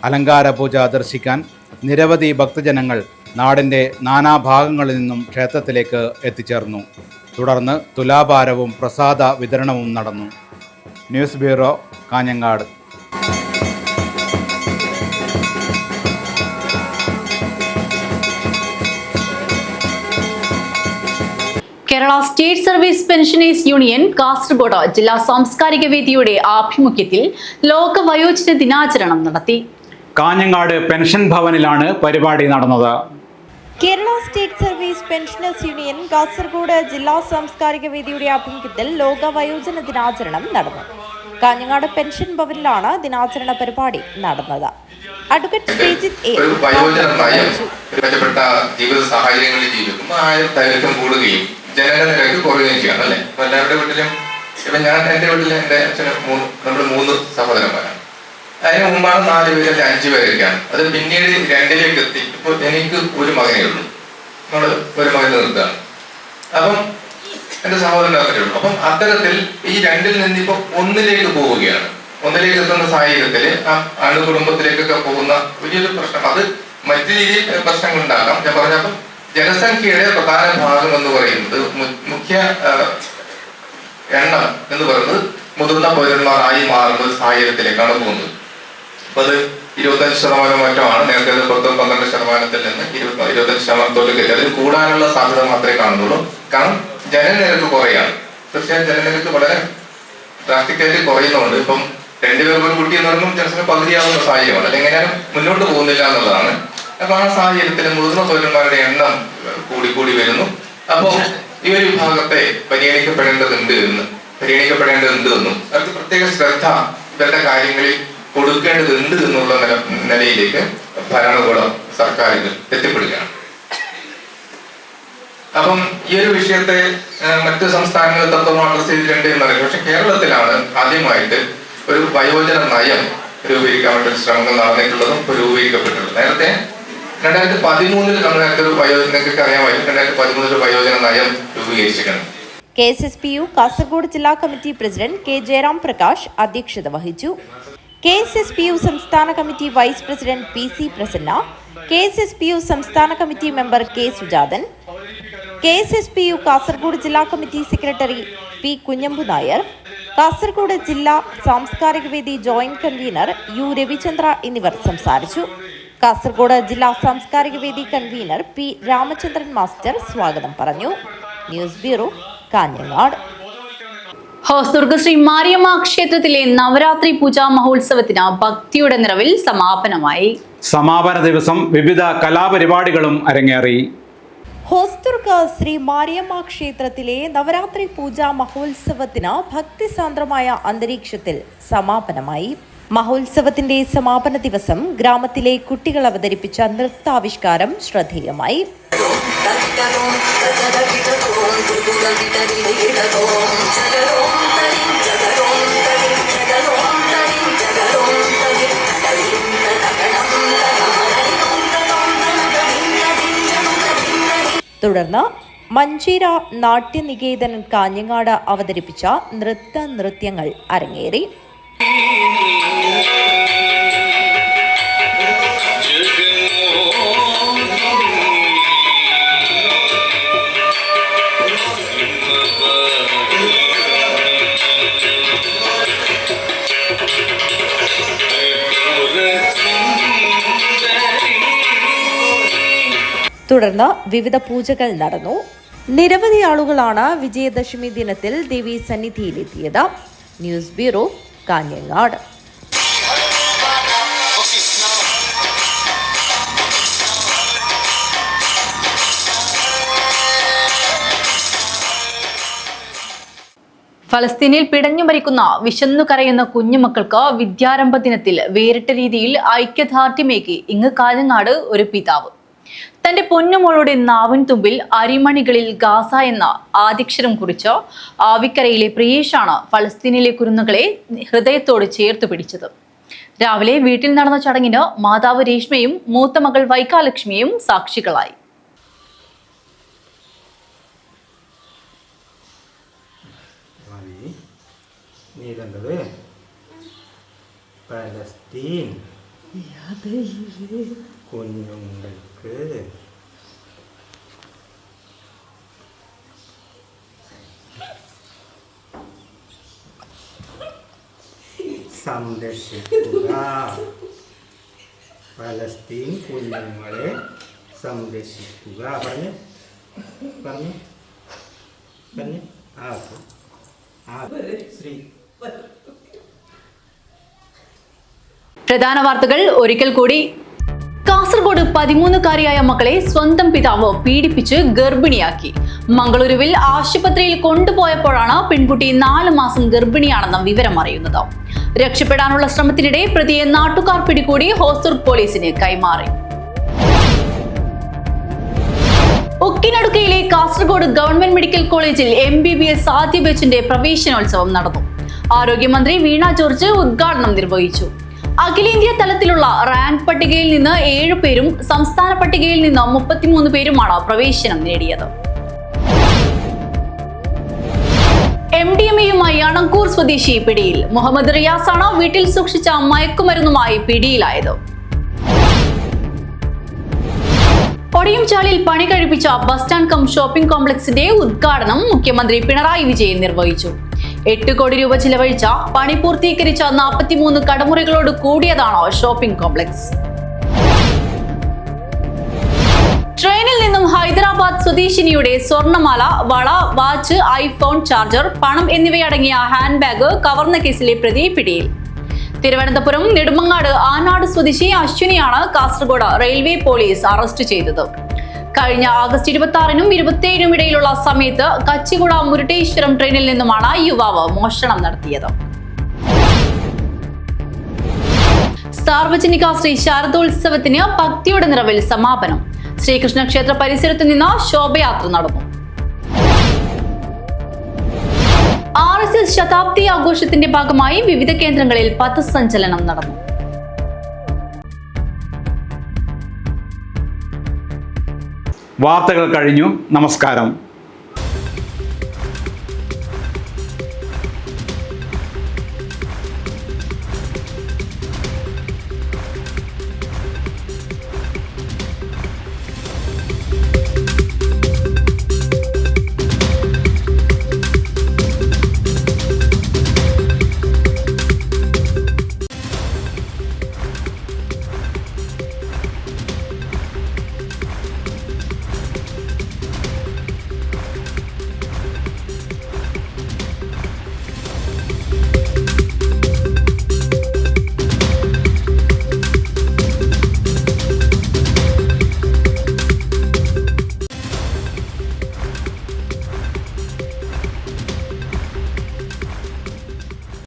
അലങ്കാര പൂജ ദർശിക്കാൻ നിരവധി ഭക്തജനങ്ങൾ നാടിൻ്റെ നാനാഭാഗങ്ങളിൽ നിന്നും ക്ഷേത്രത്തിലേക്ക് എത്തിച്ചേർന്നു. തുടർന്ന് തുലാഭാരവും പ്രസാദ വിതരണവും നടന്നു. News bureau, Kanhangad. Kerala state service pensioners union Kasaragod ജില്ലാ സാംസ്കാരിക വേദിയുടെ ആഭിമുഖ്യത്തിൽ ലോക വയോജന ദിനാചരണം നടത്തി. കാഞ്ഞങ്ങാട് പെൻഷൻ ഭവനിലാണ് പരിപാടി നടന്നത്. Kerala state service pensioners union Kasaragod ജില്ലാ സാംസ്കാരിക വേദിയുടെ ആഭിമുഖ്യത്തിൽ ലോക വയോജന ദിനാചരണം നടന്നു. കാഞ്ഞങ്ങാട് പെൻഷൻ ഭവനിലാണ് ദിനാചരണ പരിപാടി നടന്നത്. അഡ്വക്കേറ്റ് ശ്രീജിത്ത് എ മെച്ചപ്പെട്ട ജീവിത സാഹചര്യങ്ങളിൽ ജീവിക്കുമ്പോൾ ദൈർഘ്യം കൂടുകയും ജനനനിരക്ക് കുറയുകയും ചെയ്യണം അല്ലേ. അപ്പോൾ എല്ലാവരുടെ വീട്ടിലും ഇപ്പം എൻ്റെ വീട്ടിൽ എൻ്റെ അച്ഛന് നമ്മൾ 3 സഹോദരന്മാരാണ്. അതിന് മുമ്പാണ് 4 പേര്, 5 പേരൊക്കെയാണ്. അത് പിന്നീട് 2ലേക്ക് എത്തി. ഇപ്പോൾ എനിക്ക് ഒരു മകനേ ഉള്ളൂ. നമ്മൾ ഒരു മകനെ നിർത്തുകയാണ്. അപ്പം എൻ്റെ സഹോദരനൊക്കെ ഉള്ളൂ. അപ്പം അത്തരത്തിൽ ഈ 2ൽ നിന്ന് ഇപ്പോൾ 1ലേക്ക് പോവുകയാണ്. 1ലേക്ക് എത്തുന്ന സാഹചര്യത്തിൽ ആ അണുകുടുംബത്തിലേക്കൊക്കെ പോകുന്ന വലിയൊരു പ്രശ്നം, അത് മറ്റു രീതിയിൽ പ്രശ്നങ്ങൾ ഉണ്ടാകാം. ഞാൻ പറഞ്ഞപ്പോൾ ജനസംഖ്യയുടെ പ്രധാന ഭാഗം എന്ന് പറയുന്നത് മുഖ്യ എണ്ണം എന്ന് പറയുന്നത് മുതിർന്ന പൗരന്മാരായി മാറുന്ന ഒരു സാഹചര്യത്തിലേക്കാണ് പോകുന്നത്. അപ്പൊ അത് 25% മറ്റുമാണ്. നേരത്തെ 12% നിന്ന് 25% അതിൽ കൂടാനുള്ള സാധ്യത മാത്രമേ കാണുന്നുള്ളൂ. കാരണം ജനനിരക്ക് കുറയാണ്. തീർച്ചയായും ജനനിരക്ക് വളരെ ഡ്രാസ്റ്റിക്കായിട്ട് കുറയുന്നുണ്ട്. ഇപ്പം 2 പേർക്ക് ഒരു കുട്ടി എന്ന് പറയുമ്പോൾ ജനസംഖ്യ പകുതിയാവുന്ന സാഹചര്യമാണ്. അതെങ്ങനെയാലും മുന്നോട്ട് പോകുന്നില്ല എന്നുള്ളതാണ്. അപ്പൊ ആ സാഹചര്യത്തിൽ മുതിർന്ന പൗരന്മാരുടെ എണ്ണം കൂടി വരുന്നു. അപ്പോൾ ഈ ഒരു വിഭാഗത്തെ പരിഗണിക്കപ്പെടേണ്ടതുണ്ട് എന്നും അവർക്ക് പ്രത്യേക ശ്രദ്ധ ഇവരുടെ കാര്യങ്ങളിൽ കൊടുക്കേണ്ടതുണ്ട് എന്നുള്ള നിലയിലേക്ക് ഭരണകൂടം, സർക്കാരുകൾ എത്തിപ്പെടുകയാണ്. അപ്പം ഈ ഒരു വിഷയത്തെ മറ്റു സംസ്ഥാനങ്ങൾ എത്രത്തോളം അഡ്രസ് ചെയ്തിട്ടുണ്ട് എന്നറിയില്ല. പക്ഷെ കേരളത്തിലാണ് ആദ്യമായിട്ട് ഒരു വയോജന നയം രൂപീകരിക്കാൻ വേണ്ടി ശ്രമങ്ങൾ നടന്നിട്ടുള്ളതും രൂപീകരിക്കപ്പെട്ടിട്ടുള്ളത്. നേരത്തെ 2013 നമ്മൾ നേരത്തെ നിങ്ങൾക്ക് അറിയാമായിരുന്നു. 2013 വയോജന നയം രൂപീകരിച്ചിട്ടുണ്ട്. KSSPU കാസർഗോഡ് ജില്ലാ committee president K Jayaram Prakash അധ്യക്ഷത വഹിച്ചു. KSSPU സംസ്ഥാന committee vice president PC Prasanna, KSSPU സംസ്ഥാന committee member K Sujathan, KSSPU Kasaragod ജില്ലാ committee secretary P. Kunhambu Nair, Kasaragod ജില്ലാ സാംസ്കാരിക വേദി ജോയിന്റ് കൺവീനർ U. രവിചന്ദ്ര എന്നിവർ സംസാരിച്ചു. കാസർഗോഡ് ജില്ലാ സാംസ്കാരിക വേദി കൺവീനർ P. രാമചന്ദ്രൻ മാസ്റ്റർ സ്വാഗതം പറഞ്ഞു. News bureau, Kanhangad. ഹോസ്ദുർഗ് ശ്രീ മാരിയമ്മ ക്ഷേത്രത്തിലെ നവരാത്രി പൂജാ മഹോത്സവത്തിന് ഭക്തിയുടെ നിറവിൽ സമാപനമായി. സമാപന ദിവസം വിവിധ കലാപരിപാടികളും അരങ്ങേറി. ഹോസ്ദുർഗ് ശ്രീ മാരിയമ്മ ക്ഷേത്രത്തിലെ നവരാത്രി പൂജാ മഹോത്സവത്തിന് ഭക്തിസാന്ദ്രമായ അന്തരീക്ഷത്തിൽ സമാപനമായി. മഹോത്സവത്തിന്റെ സമാപന ദിവസം ഗ്രാമത്തിലെ കുട്ടികൾ അവതരിപ്പിച്ച നൃത്താവിഷ്കാരം ശ്രദ്ധേയമായി. തുടർന്ന് മഞ്ചേര നാട്യനികേതൻ കാഞ്ഞങ്ങാട് അവതരിപ്പിച്ച നൃത്യങ്ങൾ അരങ്ങേറി. തുടർന്ന് വിവിധ പൂജകൾ നടന്നു. നിരവധി ആളുകളാണ് വിജയദശമി ദിനത്തിൽ ദേവി സന്നിധിയിലെത്തിയത്. News bureau, Kanhangad. ഫലസ്തീനിൽ പിടഞ്ഞു മരിക്കുന്ന വിശന്നു കരയുന്ന കുഞ്ഞുമക്കൾക്ക് വിദ്യാരംഭ ദിനത്തിൽ വേറിട്ട രീതിയിൽ ഐക്യദാർഢ്യമേകി ഇങ്ങ് കാഞ്ഞങ്ങാട് ഒരു പിതാവ് തന്റെ പൊന്നുമോളുടെ നാവിൻ തുമ്പിൽ അരിമണികളിൽ ഗാസ എന്ന ആദ്യക്ഷരം കുറിച്ച് ആവിക്കരയിലെ പ്രിയേഷാണ് ഫലസ്തീനിലെ കുരുന്നുകളെ ഹൃദയത്തോട് ചേർത്ത് പിടിച്ചത്. രാവിലെ വീട്ടിൽ നടന്ന ചടങ്ങിന് മാതാവ് രേഷ്മയും മൂത്ത മകൾ വൈകാലക്ഷ്മിയും സാക്ഷികളായി. പലസ്തീൻ കുഞ്ഞുങ്ങൾക്ക് സംരക്ഷിക്കുക. പലസ്തീൻ കുഞ്ഞുങ്ങളെ സംരക്ഷിക്കുക. പറഞ്ഞു പറഞ്ഞു പറഞ്ഞു ശ്രീ. പ്രധാന വാർത്തകൾ ഒരിക്കൽ കൂടി. കാസർഗോഡ് 13-കാരിയായ മകളെ സ്വന്തം പിതാവ് പീഡിപ്പിച്ച് ഗർഭിണിയാക്കി. മംഗളൂരുവിൽ ആശുപത്രിയിൽ കൊണ്ടുപോയപ്പോഴാണ് പെൺകുട്ടി 4 മാസം ഗർഭിണിയാണെന്ന വിവരം അറിയുന്നത്. രക്ഷപ്പെടാനുള്ള ശ്രമത്തിനിടെ പ്രതിയെ നാട്ടുകാർ പിടികൂടി ഹോസ്ദുർഗ് പോലീസിന് കൈമാറി. ഉക്കിനടുക്കയിലെ കാസർഗോഡ് ഗവൺമെന്റ് മെഡിക്കൽ കോളേജിൽ MBBS ആദ്യ ബാച്ചിന്റെ പ്രവേശനോത്സവം നടന്നു. ആരോഗ്യമന്ത്രി വീണ ജോർജ് ഉദ്ഘാടനം നിർവഹിച്ചു. അഖിലേന്ത്യാ തലത്തിലുള്ള റാങ്ക് പട്ടികയിൽ നിന്ന് 7 പേരും സംസ്ഥാന പട്ടികയിൽ നിന്ന് 33 പേരുമാണ് പ്രവേശനം നേടിയത്. MDMAയുമായി അണങ്കൂർ സ്വദേശി പിടിയിൽ. മുഹമ്മദ് റിയാസാണ് വീട്ടിൽ സൂക്ഷിച്ച മയക്കുമരുന്നുമായി പിടിയിലായത്. ഒടിയംചാലിൽ പണി കഴിപ്പിച്ച ബസ് സ്റ്റാൻഡ് കം ഷോപ്പിംഗ് കോംപ്ലക്സിന്റെ ഉദ്ഘാടനം മുഖ്യമന്ത്രി പിണറായി വിജയൻ നിർവഹിച്ചു. 8 കോടി രൂപ ചിലവഴിച്ച പണി പൂർത്തീകരിച്ച 43 കടമുറികളോട് കൂടിയതാണ് ഷോപ്പിംഗ് കോംപ്ലക്സ്. ട്രെയിനിൽ നിന്നും ഹൈദരാബാദ് സ്വദേശിനിയുടെ സ്വർണമാല, വള, വാച്ച്, ഐഫോൺ ചാർജർ, പണം എന്നിവയടങ്ങിയ ഹാൻഡ് ബാഗ് കവർന്ന കേസിലെ പ്രതി പിടിയിൽ. തിരുവനന്തപുരം നെടുമങ്ങാട് ആനാട് സ്വദേശി അശ്വിനിയാണ് കാസർഗോഡ് റെയിൽവേ പോലീസ് അറസ്റ്റ് ചെയ്തത്. കഴിഞ്ഞ ആഗസ്റ്റ് 26-നും 27-നും ഇടയിലുള്ള സമയത്ത് കച്ചിഗുഡ മുരുടേശ്വരം ട്രെയിനിൽ നിന്നുമാണ് യുവാവ് മോഷണം നടത്തിയത്. സാർവജനിക ശ്രീ ശാരദോത്സവത്തിന് ഭക്തിയുടെ നിറവിൽ സമാപനം. ശ്രീകൃഷ്ണ ക്ഷേത്ര പരിസരത്ത് നിന്ന് ശോഭയാത്ര നടന്നു. RSS ശതാബ്ദി ആഘോഷത്തിന്റെ ഭാഗമായി വിവിധ കേന്ദ്രങ്ങളിൽ പഥസഞ്ചലനം നടന്നു. വാർത്തകൾ കഴിഞ്ഞു. നമസ്കാരം.